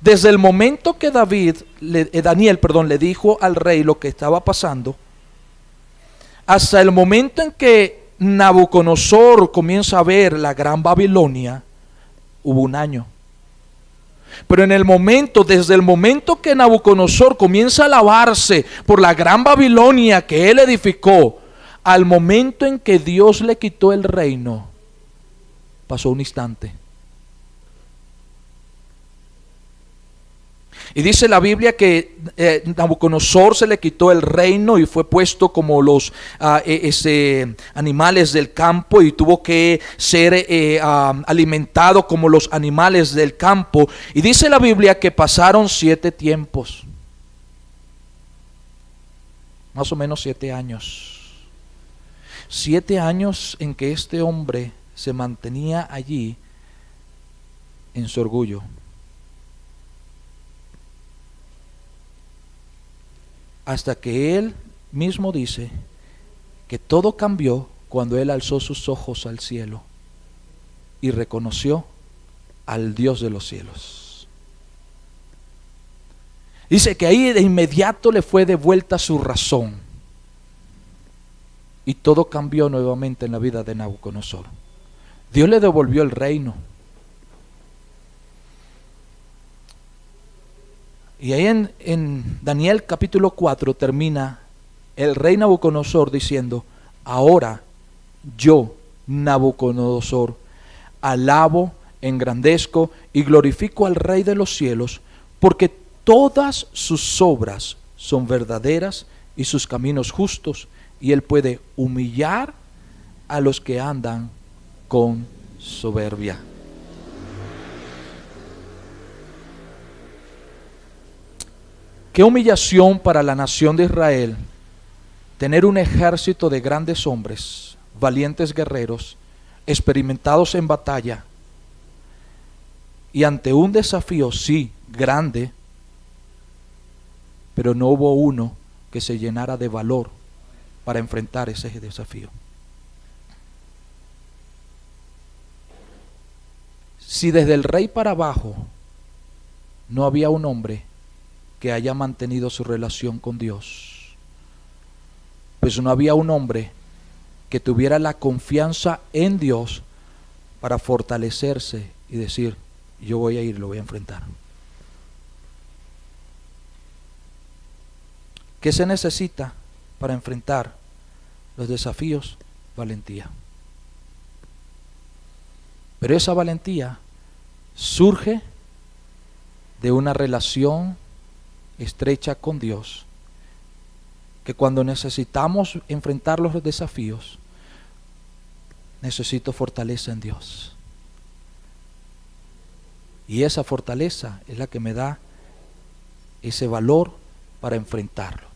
Desde el momento que Daniel le dijo al rey lo que estaba pasando, hasta el momento en que Nabucodonosor comienza a ver la gran Babilonia, hubo un año. Pero desde el momento que Nabucodonosor comienza a alabarse por la gran Babilonia que él edificó, al momento en que Dios le quitó el reino, pasó un instante. Y dice la Biblia que Nabucodonosor se le quitó el reino y fue puesto como los animales del campo, y tuvo que ser alimentado como los animales del campo. Y dice la Biblia que pasaron 7 tiempos, más o menos 7 años. 7 años en que este hombre se mantenía allí en su orgullo. Hasta que él mismo dice que todo cambió cuando él alzó sus ojos al cielo y reconoció al Dios de los cielos. Dice que ahí de inmediato le fue devuelta su razón y todo cambió nuevamente en la vida de Nabucodonosor. Dios le devolvió el reino. Y ahí en Daniel capítulo 4 termina el rey Nabucodonosor diciendo: ahora yo Nabucodonosor. Alabo, engrandezco y glorifico al Rey de los cielos, porque todas sus obras son verdaderas y sus caminos justos, y Él puede humillar a los que andan con soberbia. Qué humillación para la nación de Israel tener un ejército de grandes hombres, valientes guerreros, experimentados en batalla, y ante un desafío, sí, grande, pero no hubo uno que se llenara de valor para enfrentar ese desafío. Si desde el rey para abajo no había un hombre que haya mantenido su relación con Dios, pues no había un hombre que tuviera la confianza en Dios para fortalecerse y decir, yo voy a ir, lo voy a enfrentar. ¿Qué se necesita para enfrentar los desafíos? Valentía. Pero esa valentía surge de una relación estrecha con Dios, que cuando necesitamos enfrentar los desafíos, necesito fortaleza en Dios. Y esa fortaleza es la que me da ese valor para enfrentarlo.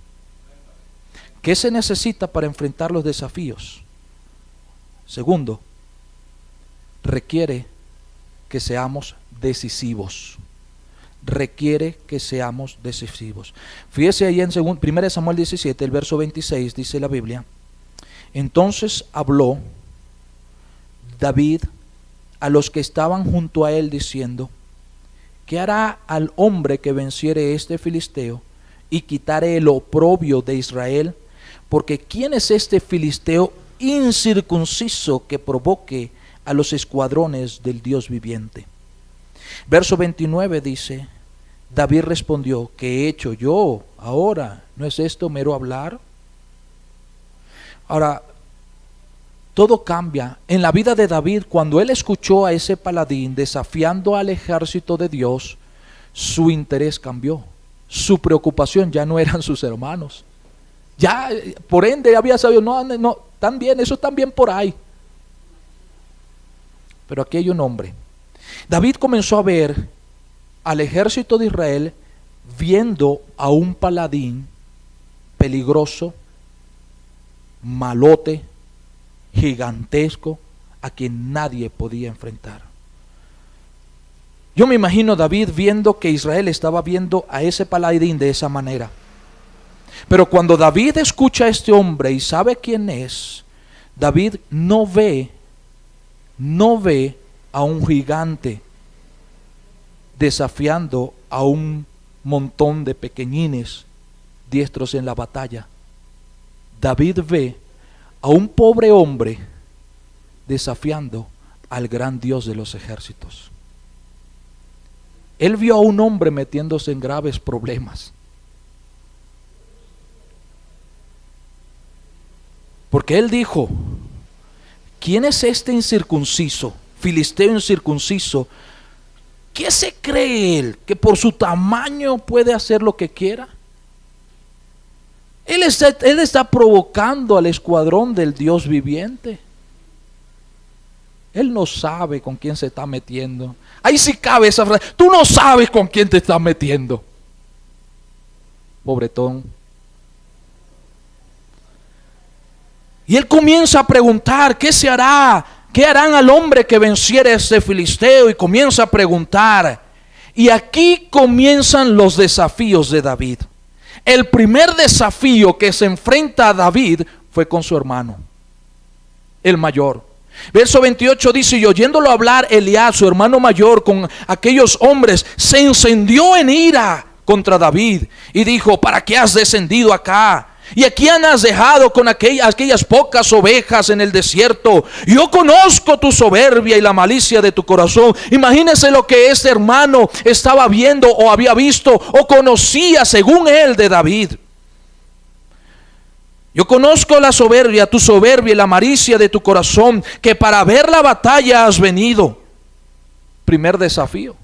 ¿Qué se necesita para enfrentar los desafíos? Segundo, requiere que seamos decisivos. Requiere que seamos decisivos. Fíjese ahí en 1 Samuel 17, el verso 26, dice la Biblia: entonces habló David a los que estaban junto a él diciendo: ¿qué hará al hombre que venciere este filisteo y quitare el oprobio de Israel? Porque ¿quién es este filisteo incircunciso que provoque a los escuadrones del Dios viviente? Verso 29 dice: David respondió: ¿qué he hecho yo ahora? ¿No es esto mero hablar? Ahora, todo cambia en la vida de David cuando él escuchó a ese paladín desafiando al ejército de Dios. Su interés cambió, su preocupación ya no eran sus hermanos. Ya, por ende, había sabido, no, están bien, eso están bien por ahí. Pero aquí hay un hombre. David comenzó a ver al ejército de Israel viendo a un paladín peligroso, malote, gigantesco, a quien nadie podía enfrentar. Yo me imagino David viendo que Israel estaba viendo a ese paladín de esa manera. Pero cuando David escucha a este hombre y sabe quién es, David no ve a un gigante desafiando a un montón de pequeñines diestros en la batalla. David ve a un pobre hombre desafiando al gran Dios de los ejércitos. Él vio a un hombre metiéndose en graves problemas. Porque él dijo: ¿quién es este incircunciso, filisteo incircunciso? ¿Qué se cree él? ¿Que por su tamaño puede hacer lo que quiera? Él está provocando al escuadrón del Dios viviente. Él no sabe con quién se está metiendo. Ahí sí cabe esa frase: tú no sabes con quién te estás metiendo. Pobretón. Y él comienza a preguntar: ¿qué se hará? ¿Qué harán al hombre que venciere a este filisteo? Y comienza a preguntar. Y aquí comienzan los desafíos de David. El primer desafío que se enfrenta a David fue con su hermano, el mayor. Verso 28 dice: y oyéndolo hablar Eliab, su hermano mayor, con aquellos hombres, se encendió en ira contra David y dijo: ¿para qué has descendido acá? ¿Y a quién has dejado con aquellas pocas ovejas en el desierto? Yo conozco tu soberbia y la malicia de tu corazón. Imagínense lo que este hermano estaba viendo o había visto o conocía según él de David. Yo conozco la soberbia, tu soberbia y la malicia de tu corazón, que para ver la batalla has venido. Primer desafío.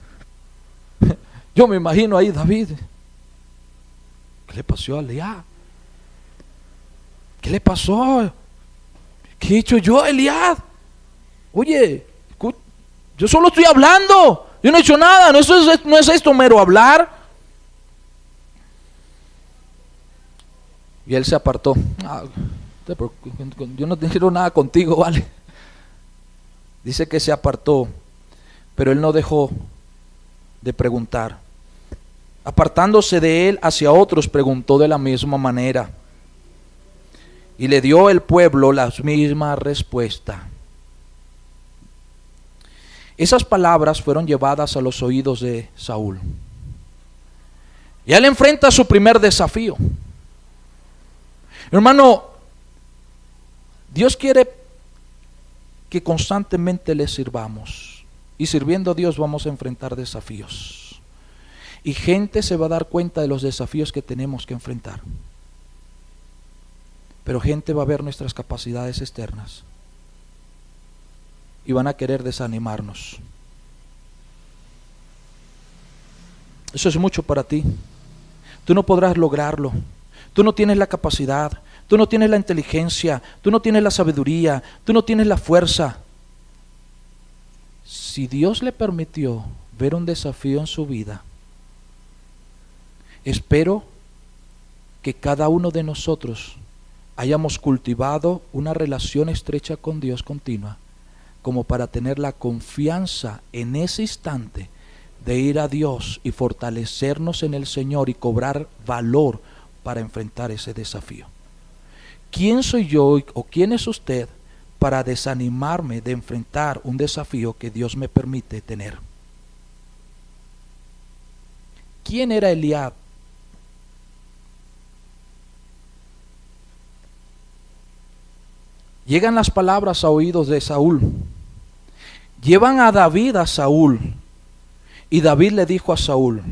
Yo me imagino ahí David. ¿Qué le pasó a Eliab? ¿Qué le pasó? ¿Qué he hecho yo, Eliab? Oye, yo solo estoy hablando. Yo no he hecho nada. No es esto mero hablar. Y él se apartó. Yo no quiero nada contigo, vale. Dice que se apartó, pero él no dejó de preguntar. Apartándose de él hacia otros, preguntó de la misma manera. Y le dio el pueblo la misma respuesta. Esas palabras fueron llevadas a los oídos de Saúl. Y él enfrenta su primer desafío. Hermano, Dios quiere que constantemente le sirvamos. Y sirviendo a Dios vamos a enfrentar desafíos. Y gente se va a dar cuenta de los desafíos que tenemos que enfrentar. Pero gente va a ver nuestras capacidades externas. Y van a querer desanimarnos. Eso es mucho para ti. Tú no podrás lograrlo. Tú no tienes la capacidad, tú no tienes la inteligencia, tú no tienes la sabiduría, tú no tienes la fuerza. Si Dios le permitió ver un desafío en su vida, espero que cada uno de nosotros hayamos cultivado una relación estrecha con Dios continua, como para tener la confianza en ese instante de ir a Dios y fortalecernos en el Señor y cobrar valor para enfrentar ese desafío. ¿Quién soy yo o quién es usted para desanimarme de enfrentar un desafío que Dios me permite tener? ¿Quién era Eliab? Llegan las palabras a oídos de Saúl. Llevan a David a Saúl. Y David le dijo a Saúl: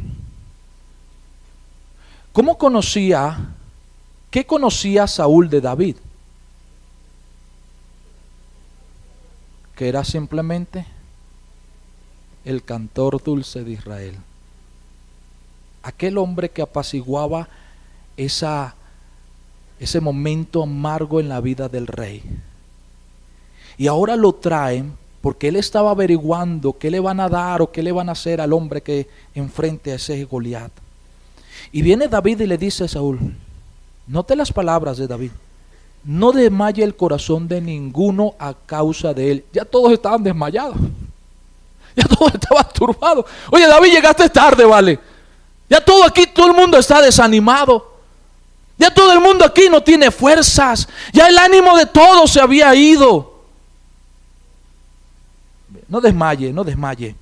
¿qué conocía Saúl de David? Que era simplemente el cantor dulce de Israel. Aquel hombre que apaciguaba ese momento amargo en la vida del rey. Y ahora lo traen porque él estaba averiguando qué le van a dar o qué le van a hacer al hombre que enfrente a ese Goliat. Y viene David y le dice a Saúl, note las palabras de David: no desmaye el corazón de ninguno a causa de él. Ya todos estaban desmayados, ya todos estaban turbados. Oye, David, llegaste tarde, vale. Ya todo el mundo está desanimado. Ya todo el mundo aquí no tiene fuerzas. Ya el ánimo de todos se había ido. No desmaye, no desmaye.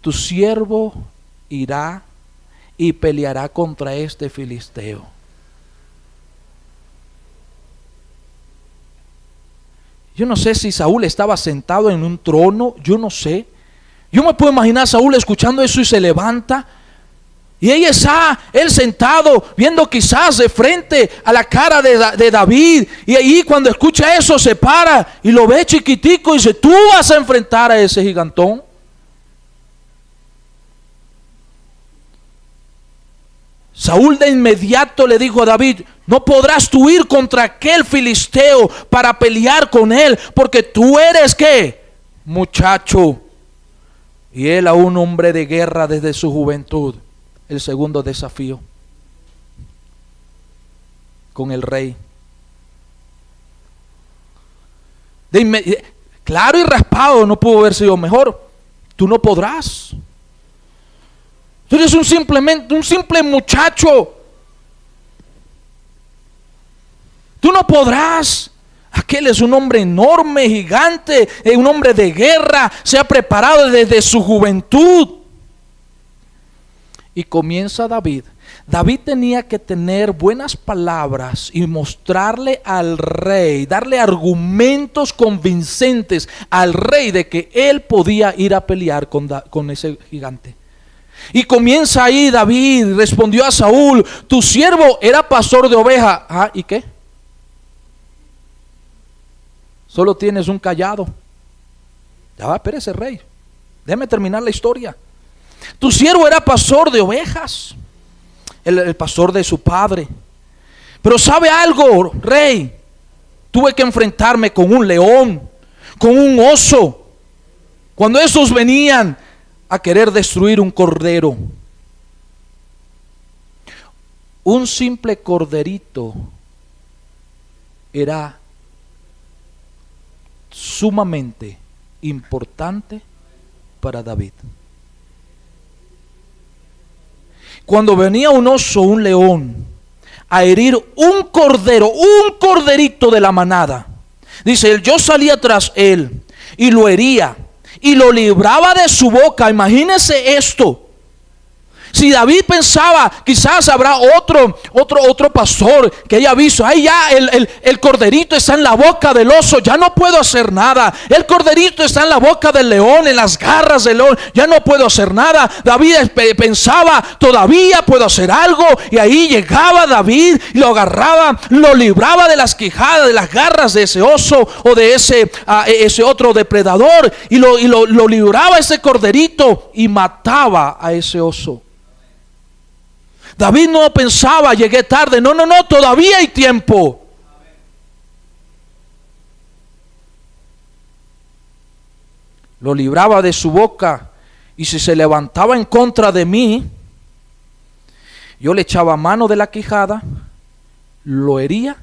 Tu siervo irá y peleará contra este filisteo. Yo no sé si Saúl estaba sentado en un trono, yo no sé. Yo me puedo imaginar a Saúl escuchando eso y se levanta. Y ella está, él sentado, viendo quizás de frente a la cara de David. Y ahí cuando escucha eso se para y lo ve chiquitico y dice, tú vas a enfrentar a ese gigantón. Saúl de inmediato le dijo a David, no podrás tú ir contra aquel filisteo para pelear con él, porque tú eres ¿qué? Muchacho. Y él a un hombre de guerra desde su juventud. El segundo desafío con el rey. Claro y raspado, no pudo haber sido mejor. Tú no podrás. Tú eres un simple muchacho. Tú no podrás. Aquel es un hombre enorme, gigante, un hombre de guerra, se ha preparado desde su juventud. Y comienza David. David tenía que tener buenas palabras y mostrarle al rey, darle argumentos convincentes al rey de que él podía ir a pelear con ese gigante. Y comienza ahí David, respondió a Saúl, tu siervo era pastor de ovejas. Ah, ¿y qué? Solo tienes un cayado. Ya va, espérese, rey. Déjame terminar la historia. Tu siervo era pastor de ovejas, el pastor de su padre. Pero ¿sabe algo, rey? Tuve que enfrentarme con un león, con un oso, cuando esos venían a querer destruir un cordero. Un simple corderito era sumamente importante para David. Cuando venía un oso, un león, a herir un cordero, un corderito de la manada, dice él, yo salía tras él y lo hería y lo libraba de su boca. Imagínense esto. Si David pensaba, quizás habrá otro pastor que haya visto, ahí ya el corderito está en la boca del oso, ya no puedo hacer nada. El corderito está en la boca del león, en las garras del león, ya no puedo hacer nada. David pensaba, todavía puedo hacer algo. Y ahí llegaba David y lo agarraba, lo libraba de las quijadas, de las garras de ese oso o de ese otro depredador. Y lo libraba ese corderito y mataba a ese oso. David no pensaba, llegué tarde. No, todavía hay tiempo. Lo libraba de su boca. Y si se levantaba en contra de mí, yo le echaba mano de la quijada, lo hería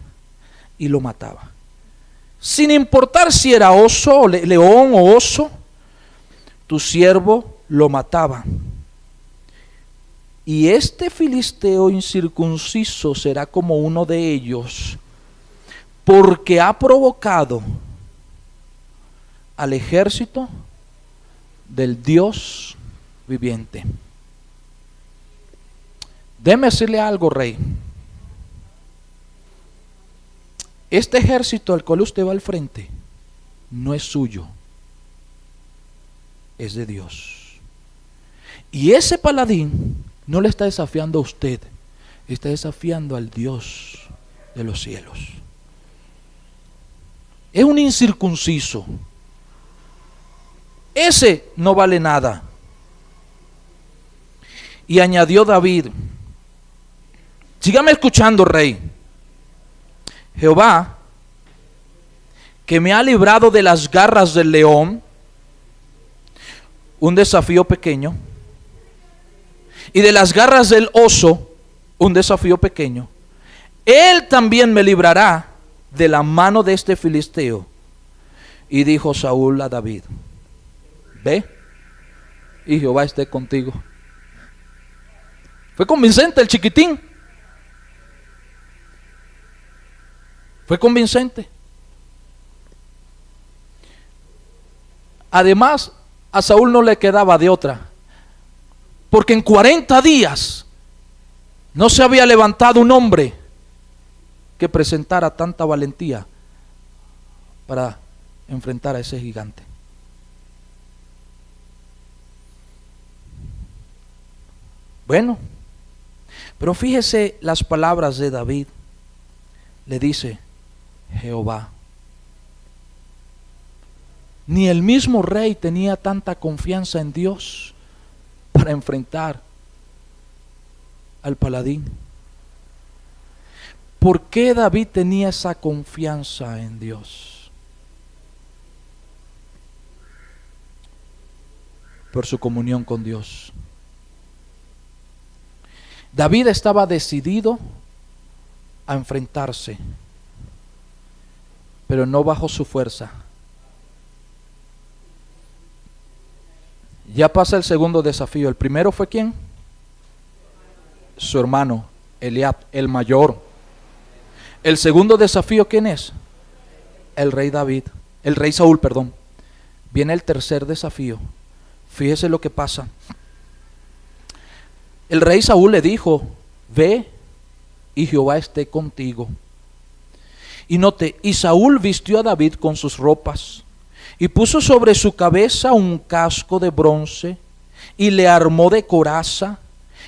y lo mataba. Sin importar si era oso, león o oso, tu siervo lo mataba. Y este filisteo incircunciso será como uno de ellos, porque ha provocado al ejército del Dios viviente. Déjeme decirle algo, rey. Este ejército al cual usted va al frente no es suyo, es de Dios. Y ese paladín no le está desafiando a usted, está desafiando al Dios de los cielos. Es un incircunciso. Ese no vale nada. Y añadió David, sígame escuchando, rey. Jehová, que me ha librado de las garras del león, un desafío pequeño, y de las garras del oso, un desafío pequeño, él también me librará de la mano de este filisteo. Y dijo Saúl a David, ve, y Jehová esté contigo. Fue convincente el chiquitín. Fue convincente. Además, a Saúl no le quedaba de otra, porque en 40 días no se había levantado un hombre que presentara tanta valentía para enfrentar a ese gigante. Bueno, pero fíjese las palabras de David. Le dice, Jehová. Ni el mismo rey tenía tanta confianza en Dios para enfrentar al paladín. ¿Por qué David tenía esa confianza en Dios? Por su comunión con Dios. David estaba decidido a enfrentarse, pero no bajo su fuerza. Ya pasa el segundo desafío. El primero fue ¿quién? Su hermano Eliab, el mayor. El segundo desafío ¿quién es? El rey David, el rey Saúl, perdón. Viene el tercer desafío. Fíjese lo que pasa. El rey Saúl le dijo, ve y Jehová esté contigo. Y note, y Saúl vistió a David con sus ropas y puso sobre su cabeza un casco de bronce y le armó de coraza,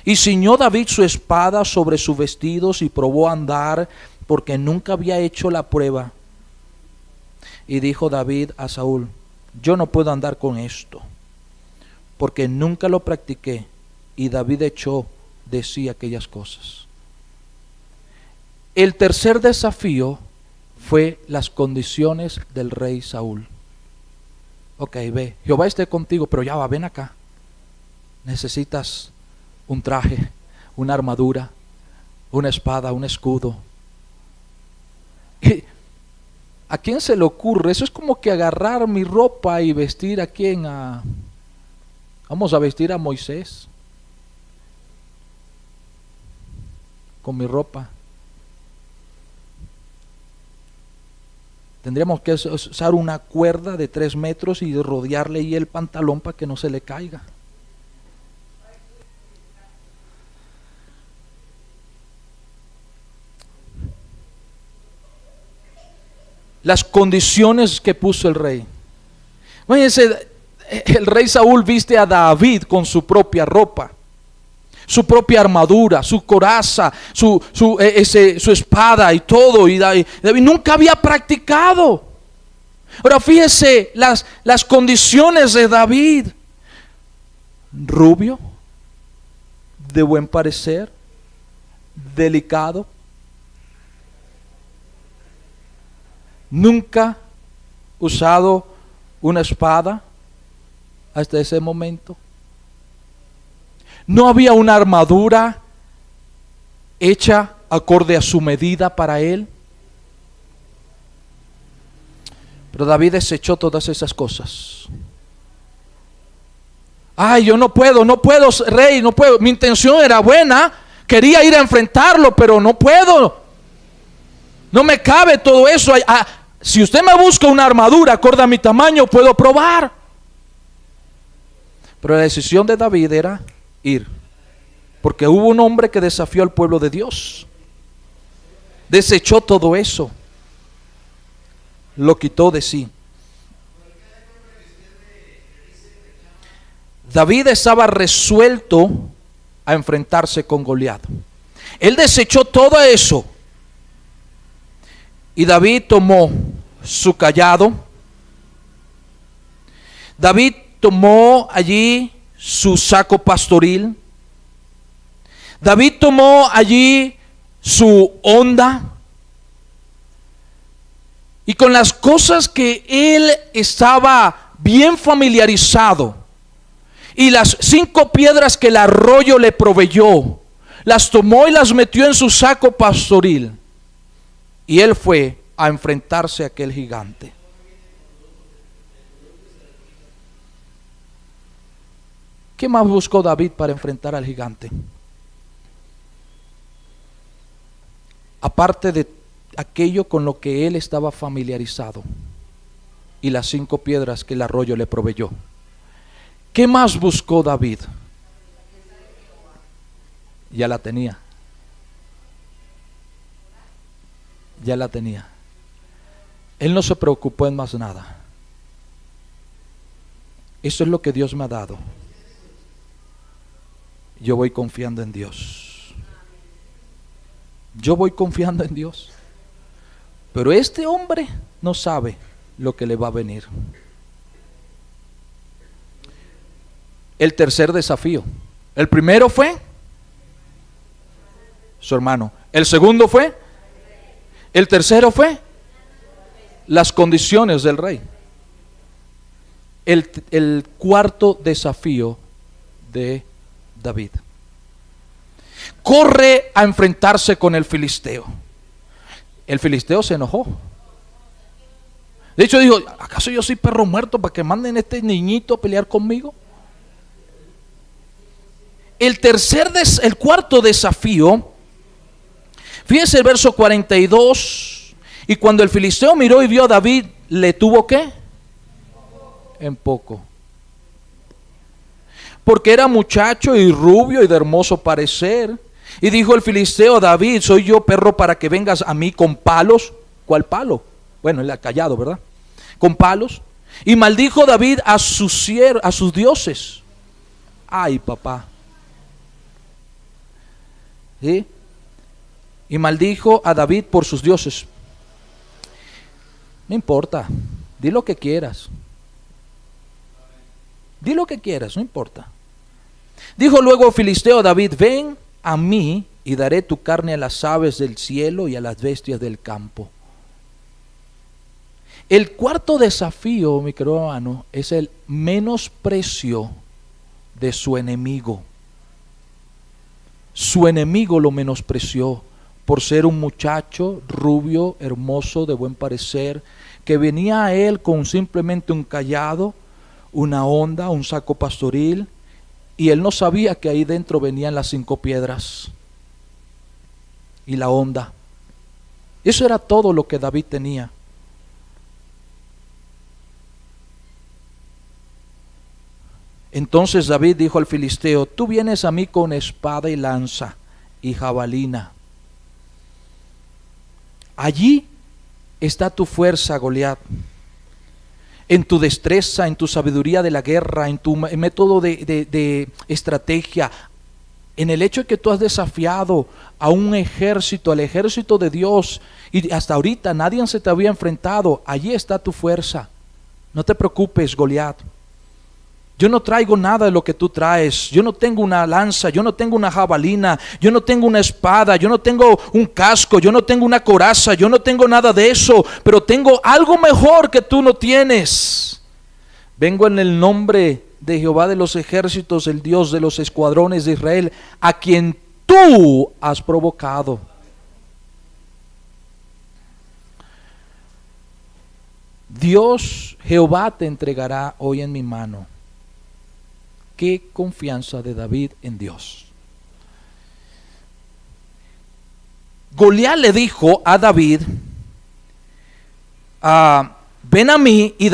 y ciñó David su espada sobre sus vestidos y probó a andar, porque nunca había hecho la prueba. Y dijo David a Saúl: yo no puedo andar con esto, porque nunca lo practiqué. Y David echó de sí aquellas cosas. El tercer desafío fue las condiciones del rey Saúl. Ok, ve, Jehová esté contigo, pero ya va, ven acá. Necesitas un traje, una armadura, una espada, un escudo. ¿A quién se le ocurre? Eso es como que agarrar mi ropa y vestir a quién. Vamos a vestir a Moisés con mi ropa. Tendríamos que usar una cuerda de 3 metros y rodearle ahí el pantalón para que no se le caiga. Las condiciones que puso el rey. Fíjense, el rey Saúl viste a David con su propia ropa, su propia armadura, su coraza, su espada y todo. Y David nunca había practicado. Ahora fíjese las condiciones de David: rubio, de buen parecer, delicado, nunca usado una espada hasta ese momento. No había una armadura hecha acorde a su medida para él. Pero David desechó todas esas cosas. Ay, yo no puedo, rey, no puedo. Mi intención era buena, quería ir a enfrentarlo, pero no puedo. No me cabe todo eso. Si usted me busca una armadura acorde a mi tamaño, puedo probar. Pero la decisión de David era ir, porque hubo un hombre que desafió al pueblo de Dios. Desechó todo eso, lo quitó de sí. David estaba resuelto a enfrentarse con Goliat. Él desechó todo eso. Y David tomó su cayado. David tomó allí su saco pastoril. David tomó allí su honda. Y con las cosas que él estaba bien familiarizado, y las 5 piedras que el arroyo le proveyó, las tomó y las metió en su saco pastoril. Y él fue a enfrentarse a aquel gigante. ¿Qué más buscó David para enfrentar al gigante? Aparte de aquello con lo que él estaba familiarizado y las 5 piedras que el arroyo le proveyó, ¿qué más buscó David? Ya la tenía. Ya la tenía. Él no se preocupó en más nada. Eso es lo que Dios me ha dado. Yo voy confiando en Dios. Yo voy confiando en Dios. Pero este hombre no sabe lo que le va a venir. El tercer desafío. El primero fue su hermano. El segundo fue. El tercero fue las condiciones del rey. El cuarto desafío de David: corre a enfrentarse con el filisteo. El filisteo se enojó. De hecho dijo: ¿acaso yo soy perro muerto para que manden a este niñito a pelear conmigo? El cuarto desafío, fíjese el verso 42. Y cuando el filisteo miró y vio a David, ¿le tuvo qué? En poco. Porque era muchacho y rubio y de hermoso parecer. Y dijo el filisteo a David: ¿soy yo perro para que vengas a mí con palos? ¿Cuál palo? Bueno, él ha callado, ¿verdad? Con palos. Y maldijo David a sus dioses. Ay, papá. ¿Sí? Y maldijo a David por sus dioses. No importa, di lo que quieras. Di lo que quieras, no importa. Dijo luego Filisteo a David: ven a mí y daré tu carne a las aves del cielo y a las bestias del campo. El cuarto desafío, mi querido hermano, es el menosprecio de su enemigo. Su enemigo lo menospreció por ser un muchacho rubio, hermoso, de buen parecer, que venía a él con simplemente un cayado, una honda, un saco pastoril, y él no sabía que ahí dentro venían las 5 piedras y la honda. Eso era todo lo que David tenía. Entonces David dijo al filisteo: tú vienes a mí con espada y lanza y jabalina. Allí está tu fuerza, Goliat, en tu destreza, en tu sabiduría de la guerra, en tu método de estrategia, en el hecho de que tú has desafiado a un ejército, al ejército de Dios, y hasta ahorita nadie se te había enfrentado. Allí está tu fuerza. No te preocupes, Goliat. Yo no traigo nada de lo que tú traes. Yo no tengo una lanza, yo no tengo una jabalina, yo no tengo una espada, yo no tengo un casco, yo no tengo una coraza, yo no tengo nada de eso, pero tengo algo mejor que tú no tienes. Vengo en el nombre de Jehová de los ejércitos, el Dios de los escuadrones de Israel, a quien tú has provocado. Dios, Jehová, te entregará hoy en mi mano. Qué confianza de David en Dios. Goliat le dijo a David: ven a mí y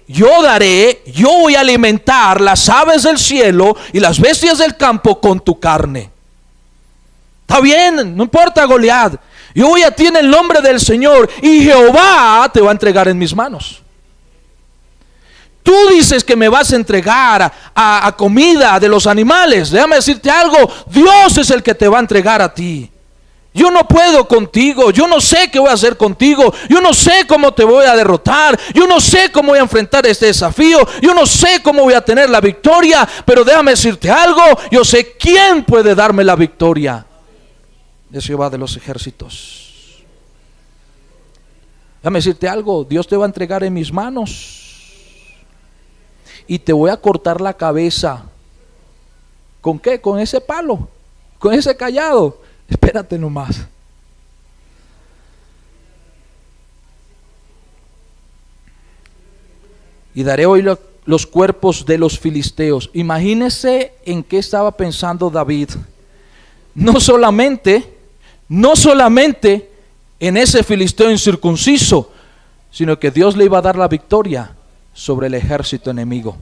yo voy a alimentar las aves del cielo y las bestias del campo con tu carne. Está bien, no importa, Goliat. Yo voy a ti en el nombre del Señor y Jehová te va a entregar en mis manos. Tú dices que me vas a entregar a comida de los animales. Déjame decirte algo: Dios es el que te va a entregar a ti. Yo no puedo contigo, yo no sé qué voy a hacer contigo, yo no sé cómo te voy a derrotar, yo no sé cómo voy a enfrentar este desafío, yo no sé cómo voy a tener la victoria, pero déjame decirte algo: yo sé quién puede darme la victoria. Es Jehová de los ejércitos. Déjame decirte algo: Dios te va a entregar en mis manos. Y te voy a cortar la cabeza. ¿Con qué? Con ese palo, con ese cayado. Espérate nomás. Y daré hoy los cuerpos de los filisteos. Imagínese en qué estaba pensando David. No solamente en ese filisteo incircunciso, sino que Dios le iba a dar la victoria sobre el ejército enemigo.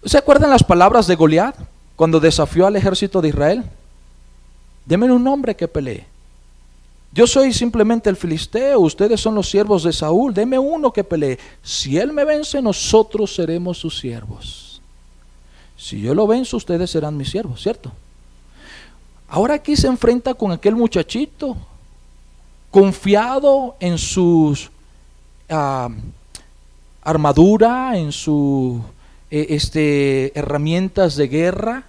¿Se acuerdan las palabras de Goliat cuando desafió al ejército de Israel? Deme un hombre que pelee. Yo soy simplemente el filisteo, ustedes son los siervos de Saúl, deme uno que pelee. Si él me vence, nosotros seremos sus siervos. Si yo lo venzo, ustedes serán mis siervos, ¿cierto? Ahora aquí se enfrenta con aquel muchachito confiado en sus armadura, en sus herramientas de guerra,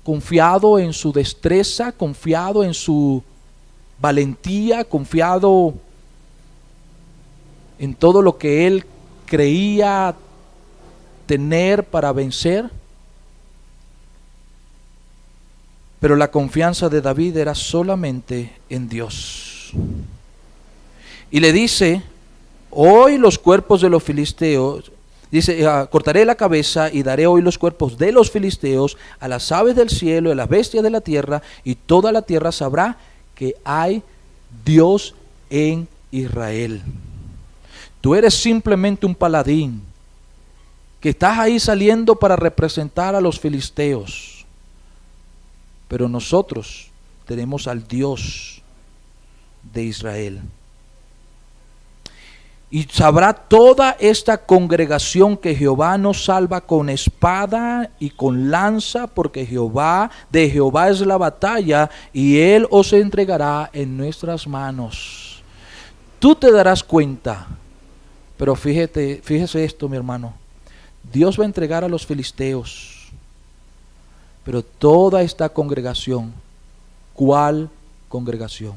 confiado en su destreza, confiado en su valentía, confiado en todo lo que él creía tener para vencer. Pero la confianza de David era solamente en Dios. Y le dice: hoy los cuerpos de los filisteos, dice, cortaré la cabeza y daré hoy los cuerpos de los filisteos a las aves del cielo y a las bestias de la tierra, y toda la tierra sabrá que hay Dios en Israel. Tú eres simplemente un paladín que estás ahí saliendo para representar a los filisteos, pero nosotros tenemos al Dios de Israel. Y sabrá toda esta congregación que Jehová nos salva con espada y con lanza, porque de Jehová es la batalla, y Él os entregará en nuestras manos. Tú te darás cuenta, pero fíjese esto, mi hermano. Dios va a entregar a los filisteos, pero toda esta congregación, ¿cuál congregación?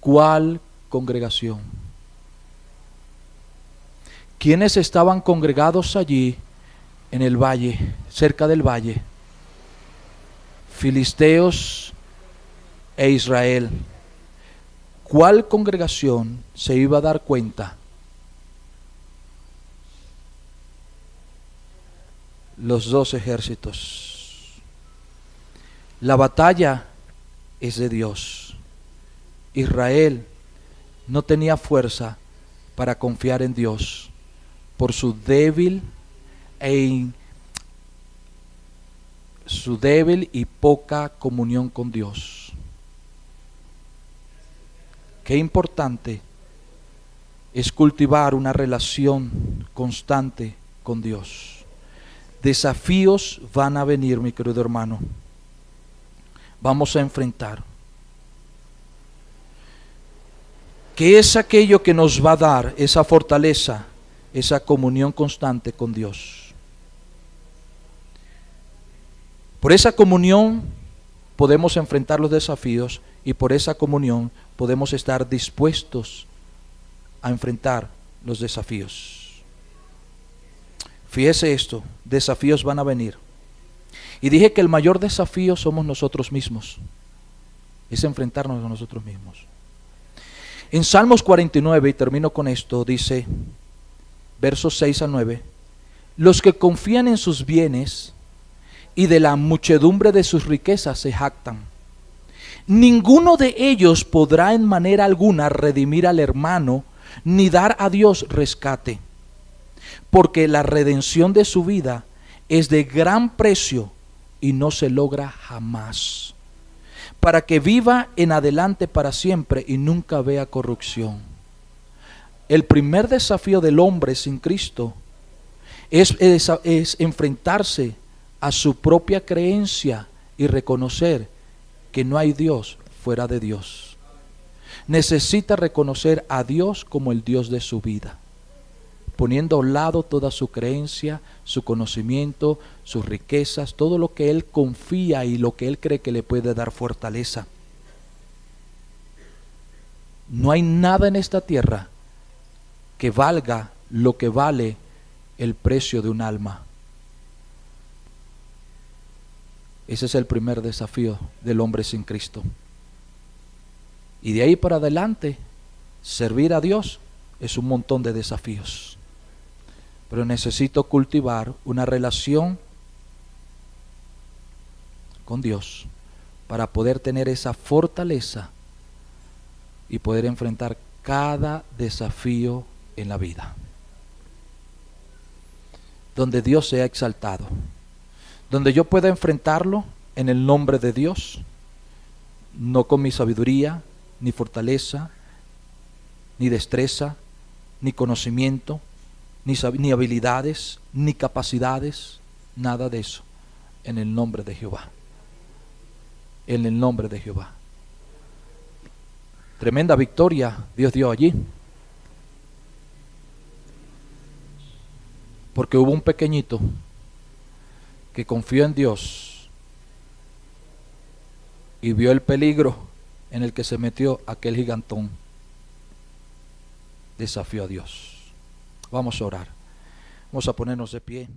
¿Cuál congregación? ¿Quiénes estaban congregados allí en el valle, cerca del valle? Filisteos e Israel. ¿Cuál congregación se iba a dar cuenta? Los dos ejércitos. La batalla es de Dios. Israel no tenía fuerza para confiar en Dios por su débil y poca comunión con Dios. Qué importante es cultivar una relación constante con Dios. Desafíos van a venir, mi querido hermano. Vamos a enfrentar. ¿Qué es aquello que nos va a dar esa fortaleza, esa comunión constante con Dios? Por esa comunión podemos enfrentar los desafíos, y por esa comunión podemos estar dispuestos a enfrentar los desafíos. Fíjese esto, desafíos van a venir. Y dije que el mayor desafío somos nosotros mismos, es enfrentarnos a nosotros mismos. En Salmos 49, y termino con esto, dice, versos 6 a 9, los que confían en sus bienes y de la muchedumbre de sus riquezas se jactan. Ninguno de ellos podrá en manera alguna redimir al hermano, ni dar a Dios rescate, porque la redención de su vida es de gran precio y no se logra jamás, para que viva en adelante para siempre y nunca vea corrupción. El primer desafío del hombre sin Cristo es enfrentarse a su propia creencia y reconocer que no hay Dios fuera de Dios. Necesita reconocer a Dios como el Dios de su vida, poniendo a un lado toda su creencia, su conocimiento, sus riquezas, todo lo que él confía y lo que él cree que le puede dar fortaleza. No hay nada en esta tierra que valga lo que vale el precio de un alma. Ese es el primer desafío del hombre sin Cristo. Y de ahí para adelante, servir a Dios es un montón de desafíos. Pero necesito cultivar una relación con Dios para poder tener esa fortaleza y poder enfrentar cada desafío en la vida. Donde Dios sea exaltado, donde yo pueda enfrentarlo en el nombre de Dios, no con mi sabiduría, ni fortaleza, ni destreza, ni conocimiento, ni habilidades, ni capacidades, nada de eso, en el nombre de Jehová. En el nombre de Jehová. Tremenda victoria Dios dio allí, porque hubo un pequeñito que confió en Dios y vio el peligro en el que se metió aquel gigantón. Desafió a Dios. Vamos a orar. Vamos a ponernos de pie.